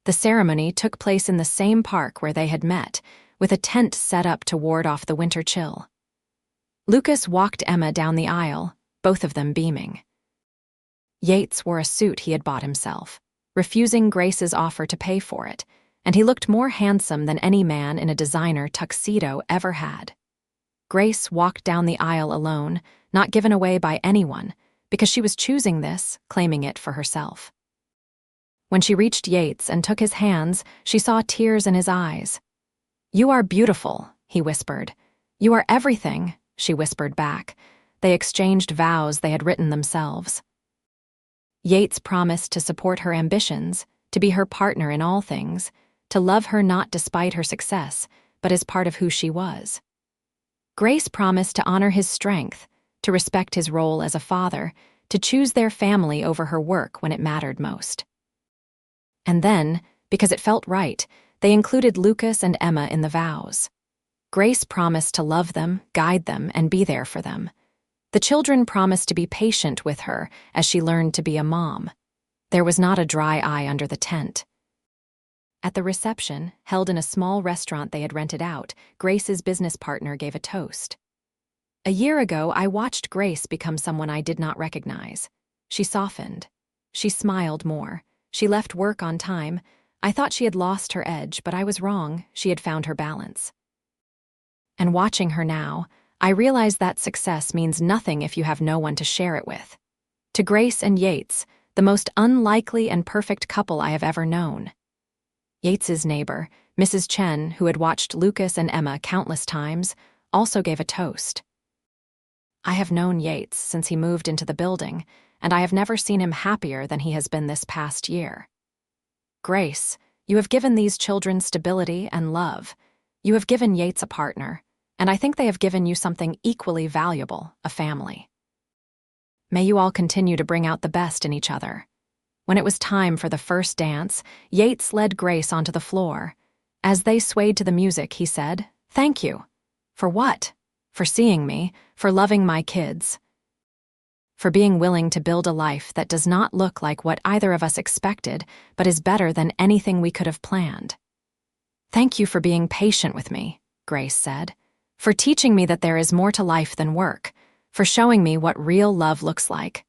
A: The ceremony took place in the same park where they had met, with a tent set up to ward off the winter chill. Lucas walked Emma down the aisle, both of them beaming. Yates wore a suit he had bought himself, refusing Grace's offer to pay for it, and he looked more handsome than any man in a designer tuxedo ever had. Grace walked down the aisle alone, not given away by anyone, because she was choosing this, claiming it for herself. When she reached Yates and took his hands, she saw tears in his eyes. "You are beautiful," he whispered. "You are everything," she whispered back. They exchanged vows they had written themselves. Yates promised to support her ambitions, to be her partner in all things, to love her not despite her success, but as part of who she was. Grace promised to honor his strength, to respect his role as a father, to choose their family over her work when it mattered most. And then, because it felt right, they included Lucas and Emma in the vows. Grace promised to love them, guide them, and be there for them. The children promised to be patient with her as she learned to be a mom. There was not a dry eye under the tent. At the reception, held in a small restaurant they had rented out, Grace's business partner gave a toast. "A year ago, I watched Grace become someone I did not recognize. She softened. She smiled more. She left work on time. I thought she had lost her edge, but I was wrong. She had found her balance. And watching her now, I realize that success means nothing if you have no one to share it with. To Grace and Yates, the most unlikely and perfect couple I have ever known." Yates's neighbor, Mrs. Chen, who had watched Lucas and Emma countless times, also gave a toast. "I have known Yates since he moved into the building, and I have never seen him happier than he has been this past year. Grace, you have given these children stability and love. You have given Yates a partner, and I think they have given you something equally valuable, a family. May you all continue to bring out the best in each other." When it was time for the first dance, Yates led Grace onto the floor. As they swayed to the music, he said, "Thank you." "For what?" "For seeing me, for loving my kids, for being willing to build a life that does not look like what either of us expected, but is better than anything we could have planned." "Thank you for being patient with me," Grace said, "for teaching me that there is more to life than work, for showing me what real love looks like."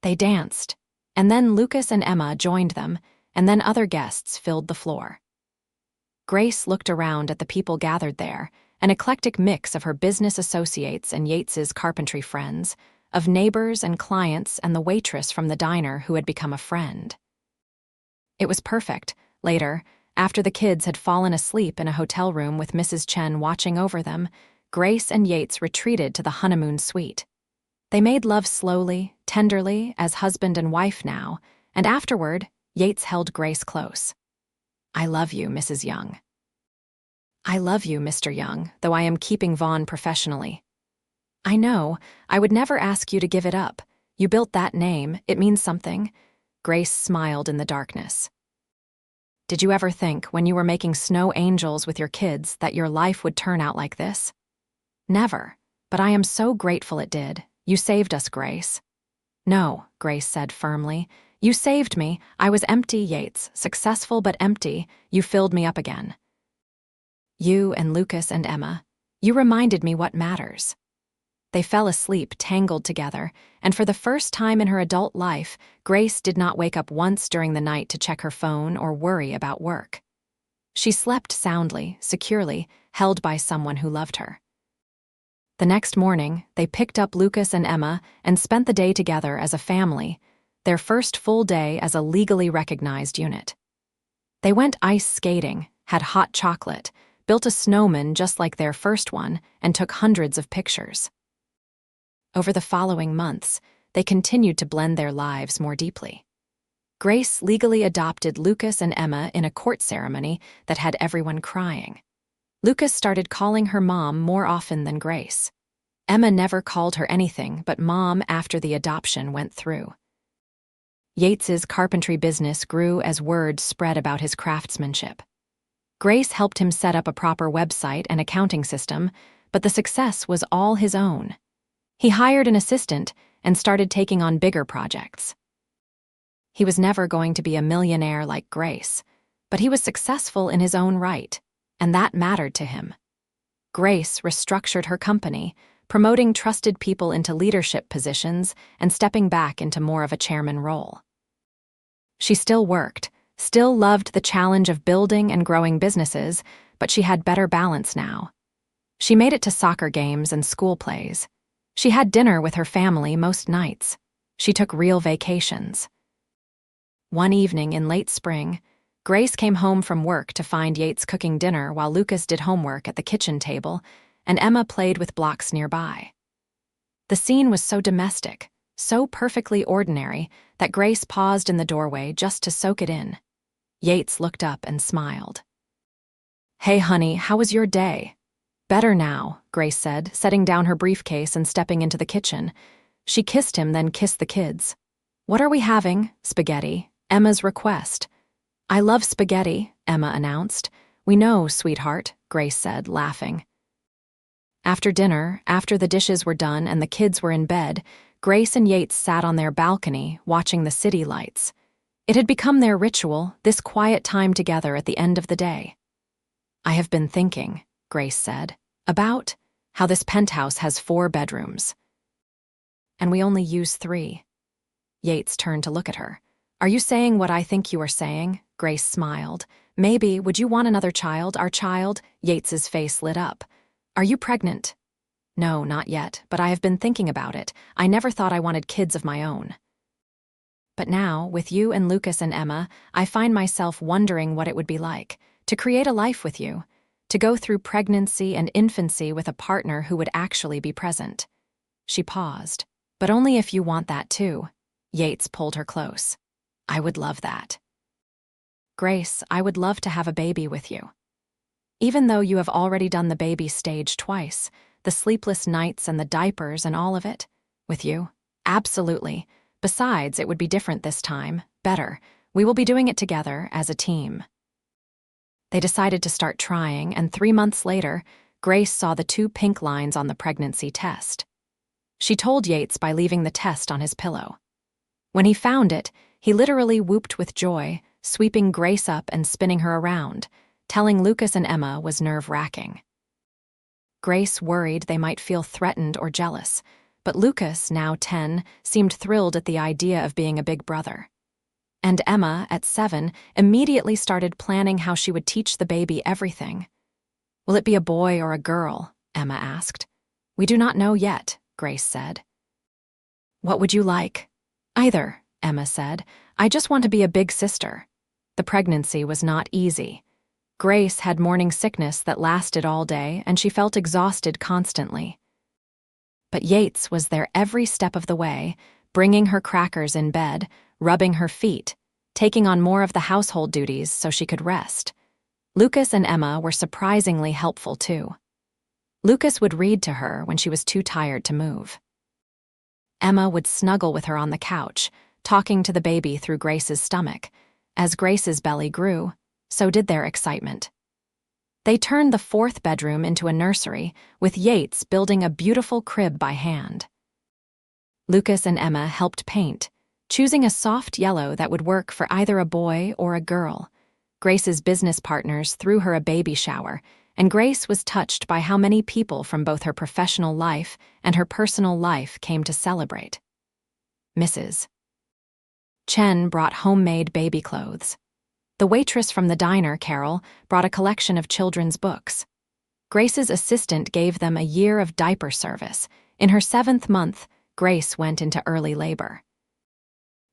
A: They danced, and then Lucas and Emma joined them, and then other guests filled the floor. Grace looked around at the people gathered there, an eclectic mix of her business associates and Yates's carpentry friends, of neighbors and clients and the waitress from the diner who had become a friend. It was perfect. Later, after the kids had fallen asleep in a hotel room with Mrs. Chen watching over them, Grace and Yates retreated to the honeymoon suite. They made love slowly, tenderly, as husband and wife now, and afterward, Yates held Grace close. I love you, Mrs. Young. I love you, Mr. Young, though I am keeping Vaughn professionally. I know, I would never ask you to give it up. You built that name, it means something. Grace smiled in the darkness. Did you ever think, when you were making snow angels with your kids, that your life would turn out like this? Never, but I am so grateful it did. You saved us, Grace. No, Grace said firmly. You saved me. I was empty, Yates, successful but empty. You filled me up again. You and Lucas and Emma, you reminded me what matters. They fell asleep, tangled together, and for the first time in her adult life, Grace did not wake up once during the night to check her phone or worry about work. She slept soundly, securely, held by someone who loved her. The next morning, they picked up Lucas and Emma and spent the day together as a family, their first full day as a legally recognized unit. They went ice skating, had hot chocolate, built a snowman just like their first one, and took hundreds of pictures. Over the following months, they continued to blend their lives more deeply. Grace legally adopted Lucas and Emma in a court ceremony that had everyone crying. Lucas started calling her mom more often than Grace. Emma never called her anything but mom after the adoption went through. Yates's carpentry business grew as word spread about his craftsmanship. Grace helped him set up a proper website and accounting system, but the success was all his own. He hired an assistant and started taking on bigger projects. He was never going to be a millionaire like Grace, but he was successful in his own right, and that mattered to him. Grace restructured her company, promoting trusted people into leadership positions and stepping back into more of a chairman role. She still worked, still loved the challenge of building and growing businesses, but she had better balance now. She made it to soccer games and school plays. She had dinner with her family most nights. She took real vacations. One evening in late spring, Grace came home from work to find Yates cooking dinner while Lucas did homework at the kitchen table, and Emma played with blocks nearby. The scene was so domestic, so perfectly ordinary, that Grace paused in the doorway just to soak it in. Yates looked up and smiled. "Hey, honey, how was your day?" "Better now," Grace said, setting down her briefcase and stepping into the kitchen. She kissed him, then kissed the kids. "What are we having?" "Spaghetti." Emma's request. "I love spaghetti," Emma announced. "We know, sweetheart," Grace said, laughing. After dinner, after the dishes were done and the kids were in bed, Grace and Yates sat on their balcony, watching the city lights. It had become their ritual, this quiet time together at the end of the day. "I have been thinking," Grace said, "about how this penthouse has 4 bedrooms. And we only use 3. Yates turned to look at her. "Are you saying what I think you are saying?" Grace smiled. "Maybe. Would you want another child, our child?" Yates's face lit up. "Are you pregnant?" "No, not yet, but I have been thinking about it. I never thought I wanted kids of my own. But now, with you and Lucas and Emma, I find myself wondering what it would be like to create a life with you, to go through pregnancy and infancy with a partner who would actually be present." She paused. "But only if you want that too." Yates pulled her close. "I would love that." "Grace, I would love to have a baby with you. Even though you have already done the baby stage twice, the sleepless nights and the diapers and all of it, with you, absolutely. Besides, it would be different this time, better. We will be doing it together, as a team." They decided to start trying, and 3 months later, Grace saw the 2 pink lines on the pregnancy test. She told Yates by leaving the test on his pillow. When he found it, he literally whooped with joy, sweeping Grace up and spinning her around. Telling Lucas and Emma was nerve-wracking. Grace worried they might feel threatened or jealous, but Lucas, now 10, seemed thrilled at the idea of being a big brother. And Emma, at 7, immediately started planning how she would teach the baby everything. "Will it be a boy or a girl?" Emma asked. "We do not know yet," Grace said. "What would you like?" "Either," Emma said. "I just want to be a big sister." The pregnancy was not easy. Grace had morning sickness that lasted all day, and she felt exhausted constantly. But Yates was there every step of the way, bringing her crackers in bed, rubbing her feet, taking on more of the household duties so she could rest. Lucas and Emma were surprisingly helpful too. Lucas would read to her when she was too tired to move. Emma would snuggle with her on the couch, talking to the baby through Grace's stomach. As Grace's belly grew, so did their excitement. They turned the fourth bedroom into a nursery, with Yates building a beautiful crib by hand. Lucas and Emma helped paint, choosing a soft yellow that would work for either a boy or a girl. Grace's business partners threw her a baby shower, and Grace was touched by how many people from both her professional life and her personal life came to celebrate. Mrs. Chen brought homemade baby clothes. The waitress from the diner, Carol, brought a collection of children's books. Grace's assistant gave them a year of diaper service. In her 7th month, Grace went into early labor.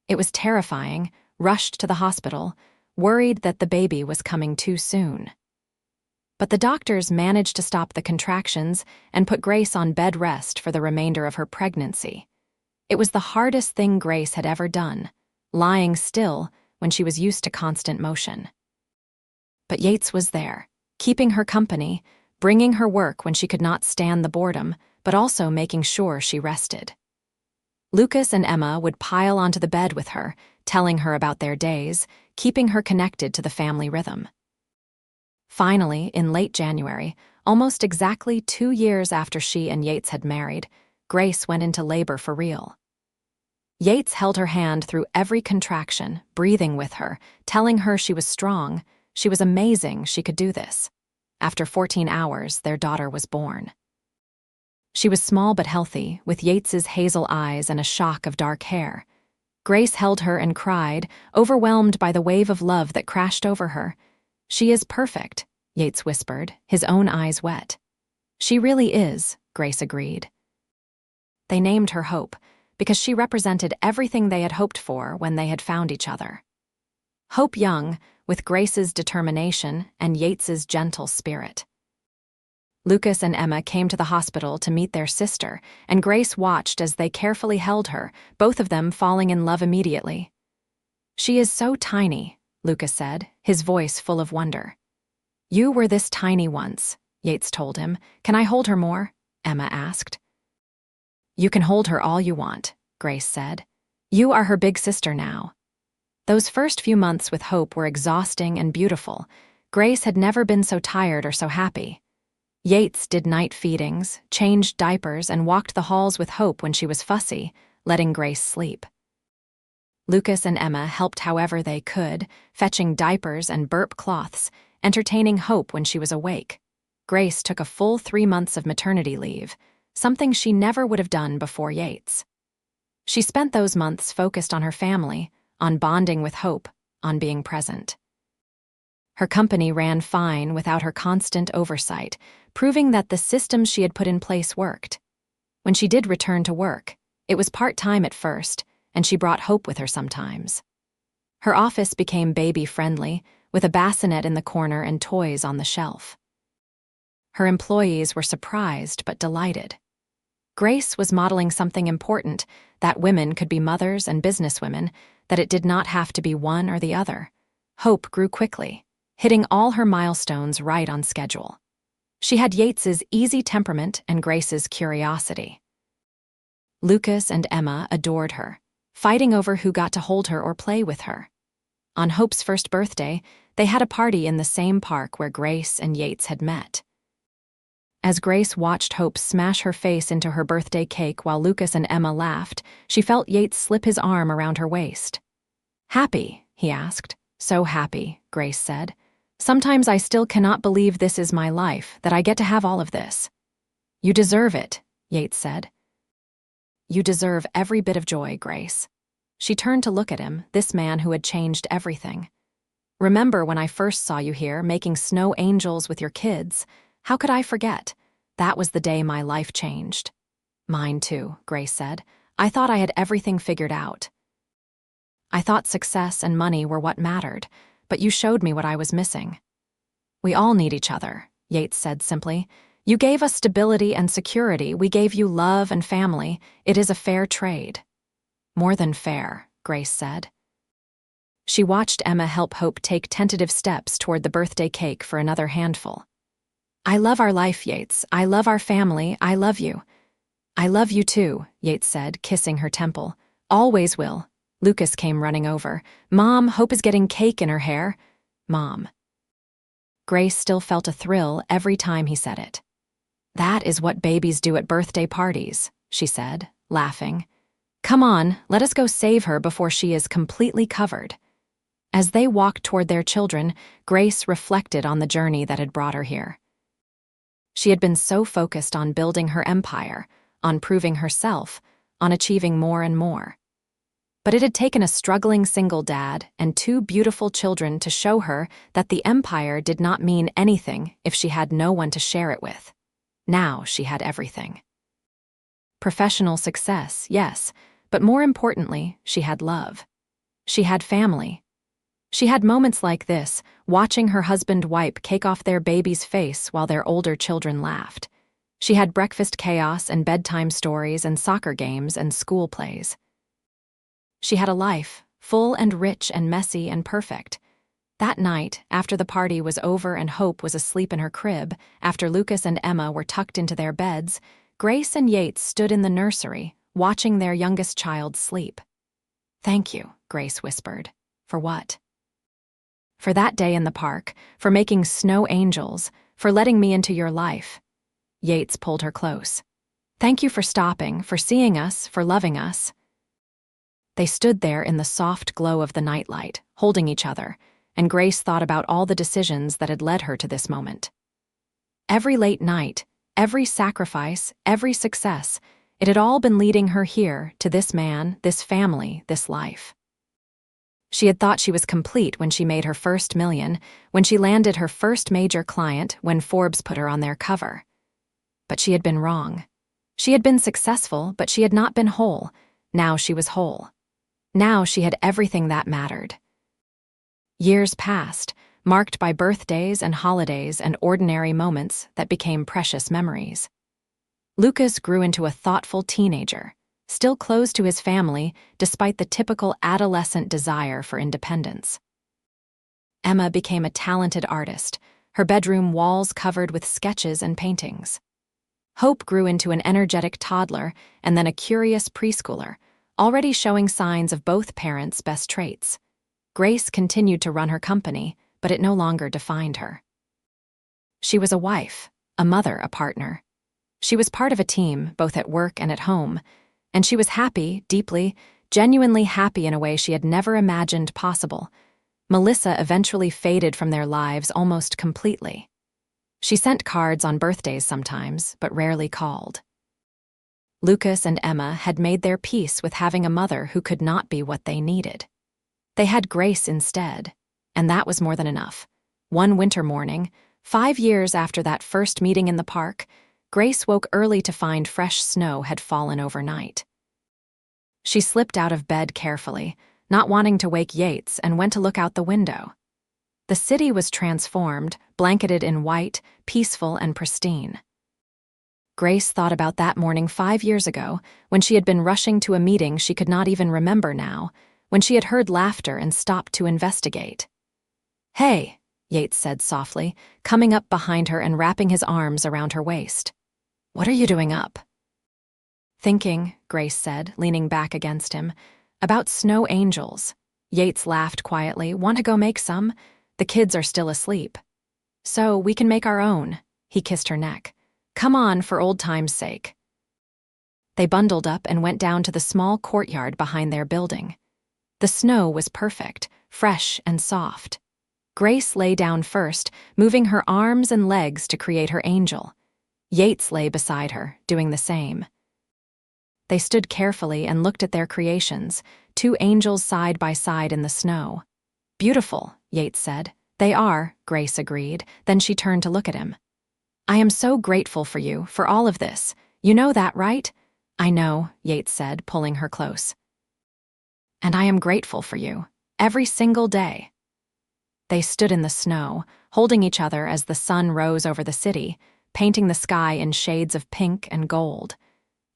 A: It was terrifying, rushed to the hospital, worried that the baby was coming too soon. But the doctors managed to stop the contractions and put Grace on bed rest for the remainder of her pregnancy. It was the hardest thing Grace had ever done, lying still when she was used to constant motion. But Yates was there, keeping her company, bringing her work when she could not stand the boredom, but also making sure she rested. Lucas and Emma would pile onto the bed with her, telling her about their days, keeping her connected to the family rhythm. Finally, in late January, almost exactly 2 years after she and Yates had married, Grace went into labor for real. Yates held her hand through every contraction, breathing with her, telling her she was strong, she was amazing, she could do this. After 14 hours, their daughter was born. She was small but healthy, with Yates's hazel eyes and a shock of dark hair. Grace held her and cried, overwhelmed by the wave of love that crashed over her. "She is perfect," Yates whispered, his own eyes wet. "She really is," Grace agreed. They named her Hope, because she represented everything they had hoped for when they had found each other. Hope Young, with Grace's determination and Yates's gentle spirit. Lucas and Emma came to the hospital to meet their sister, and Grace watched as they carefully held her, both of them falling in love immediately. "She is so tiny," Lucas said, his voice full of wonder. "You were this tiny once," Yates told him. "Can I hold her more?" Emma asked. "You can hold her all you want," Grace said. "You are her big sister now." Those first few months with Hope were exhausting and beautiful. Grace had never been so tired or so happy. Yates did night feedings, changed diapers, and walked the halls with Hope when she was fussy, letting Grace sleep. Lucas and Emma helped however they could, fetching diapers and burp cloths, entertaining Hope when she was awake. Grace took a full 3 months of maternity leave, something she never would have done before Yates. She spent those months focused on her family, on bonding with Hope, on being present. Her company ran fine without her constant oversight, proving that the systems she had put in place worked. When she did return to work, it was part-time at first, and she brought Hope with her sometimes. Her office became baby-friendly, with a bassinet in the corner and toys on the shelf. Her employees were surprised but delighted. Grace was modeling something important, that women could be mothers and businesswomen, that it did not have to be one or the other. Hope grew quickly, hitting all her milestones right on schedule. She had Yates's easy temperament and Grace's curiosity. Lucas and Emma adored her, fighting over who got to hold her or play with her. On Hope's first birthday, they had a party in the same park where Grace and Yates had met. As Grace watched Hope smash her face into her birthday cake while Lucas and Emma laughed, she felt Yates slip his arm around her waist. "Happy?" he asked. "So happy," Grace said. "Sometimes I still cannot believe this is my life, that I get to have all of this." "You deserve it," Yates said. "You deserve every bit of joy, Grace." She turned to look at him, this man who had changed everything. "Remember when I first saw you here, making snow angels with your kids? How could I forget? That was the day my life changed." "Mine too," Grace said. "I thought I had everything figured out. I thought success and money were what mattered, but you showed me what I was missing." "We all need each other," Yates said simply. "You gave us stability and security. We gave you love and family. It is a fair trade." "More than fair," Grace said. She watched Emma help Hope take tentative steps toward the birthday cake for another handful. "I love our life, Yates. I love our family. I love you." "I love you too," Yates said, kissing her temple. "Always will." Lucas came running over. "Mom, Hope is getting cake in her hair." "Mom." Grace still felt a thrill every time he said it. "That is what babies do at birthday parties," she said, laughing. "Come on, let us go save her before she is completely covered." As they walked toward their children, Grace reflected on the journey that had brought her here. She had been so focused on building her empire, on proving herself, on achieving more and more. But it had taken a struggling single dad and two beautiful children to show her that the empire did not mean anything if she had no one to share it with. Now she had everything. Professional success, yes, but more importantly, she had love. She had family. She had moments like this, watching her husband wipe cake off their baby's face while their older children laughed. She had breakfast chaos and bedtime stories and soccer games and school plays. She had a life, full and rich and messy and perfect. That night, after the party was over and Hope was asleep in her crib, after Lucas and Emma were tucked into their beds, Grace and Yates stood in the nursery, watching their youngest child sleep. "Thank you," Grace whispered. "For what?" "For that day in the park, for making snow angels, for letting me into your life." Yates pulled her close. "Thank you for stopping, for seeing us, for loving us." They stood there in the soft glow of the nightlight, holding each other, and Grace thought about all the decisions that had led her to this moment. Every late night, every sacrifice, every success, it had all been leading her here, to this man, this family, this life. She had thought she was complete when she made her first million, when she landed her first major client, when Forbes put her on their cover. But she had been wrong. She had been successful, but she had not been whole. Now she was whole. Now she had everything that mattered. Years passed, marked by birthdays and holidays and ordinary moments that became precious memories. Lucas grew into a thoughtful teenager, still close to his family despite the typical adolescent desire for independence. Emma became a talented artist, her bedroom walls covered with sketches and paintings. Hope grew into an energetic toddler and then a curious preschooler, already showing signs of both parents' best traits. Grace continued to run her company, but it no longer defined her. She was a wife, a mother, a partner. She was part of a team, both at work and at home, and she was happy, deeply, genuinely happy in a way she had never imagined possible. Melissa eventually faded from their lives almost completely. She sent cards on birthdays sometimes, but rarely called. Lucas and Emma had made their peace with having a mother who could not be what they needed. They had Grace instead, and that was more than enough. One winter morning, 5 years after that first meeting in the park, Grace woke early to find fresh snow had fallen overnight. She slipped out of bed carefully, not wanting to wake Yates, and went to look out the window. The city was transformed, blanketed in white, peaceful and pristine. Grace thought about that morning 5 years ago, when she had been rushing to a meeting she could not even remember now, when she had heard laughter and stopped to investigate. "Hey," Yates said softly, coming up behind her and wrapping his arms around her waist. "What are you doing up?" "Thinking," Grace said, leaning back against him, "about snow angels." Yates laughed quietly. "Want to go make some? The kids are still asleep." "So we can make our own." He kissed her neck. "Come on, for old time's sake." They bundled up and went down to the small courtyard behind their building. The snow was perfect, fresh and soft. Grace lay down first, moving her arms and legs to create her angel. Yates lay beside her, doing the same. They stood carefully and looked at their creations, 2 angels side by side in the snow. "Beautiful," Yates said. "They are," Grace agreed. Then she turned to look at him. "I am so grateful for you, for all of this. You know that, right?" "I know," Yates said, pulling her close. "And I am grateful for you, every single day." They stood in the snow, holding each other as the sun rose over the city, painting the sky in shades of pink and gold.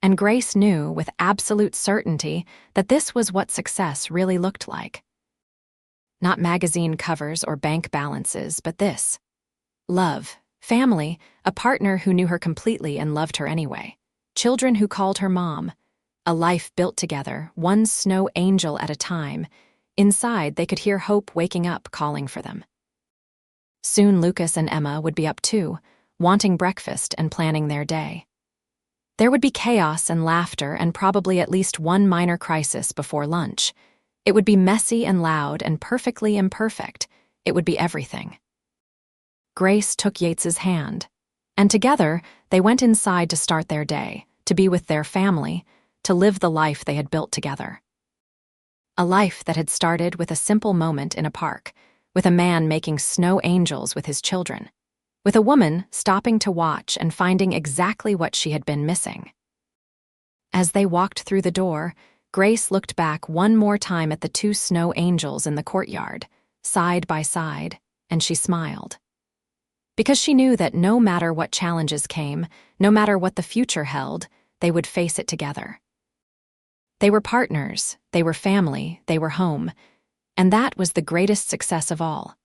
A: And Grace knew with absolute certainty that this was what success really looked like. Not magazine covers or bank balances, but this. Love, family, a partner who knew her completely and loved her anyway. Children who called her mom. A life built together, one snow angel at a time. Inside, they could hear hope waking up, calling for them. Soon Lucas and Emma would be up too, wanting breakfast and planning their day. There would be chaos and laughter and probably at least one minor crisis before lunch. It would be messy and loud and perfectly imperfect. It would be everything. Grace took Yates's hand, and together they went inside to start their day, to be with their family, to live the life they had built together. A life that had started with a simple moment in a park, with a man making snow angels with his children, with a woman stopping to watch and finding exactly what she had been missing. As they walked through the door, Grace looked back one more time at the two snow angels in the courtyard, side by side, and she smiled. Because she knew that no matter what challenges came, no matter what the future held, they would face it together. They were partners, they were family, they were home, and that was the greatest success of all.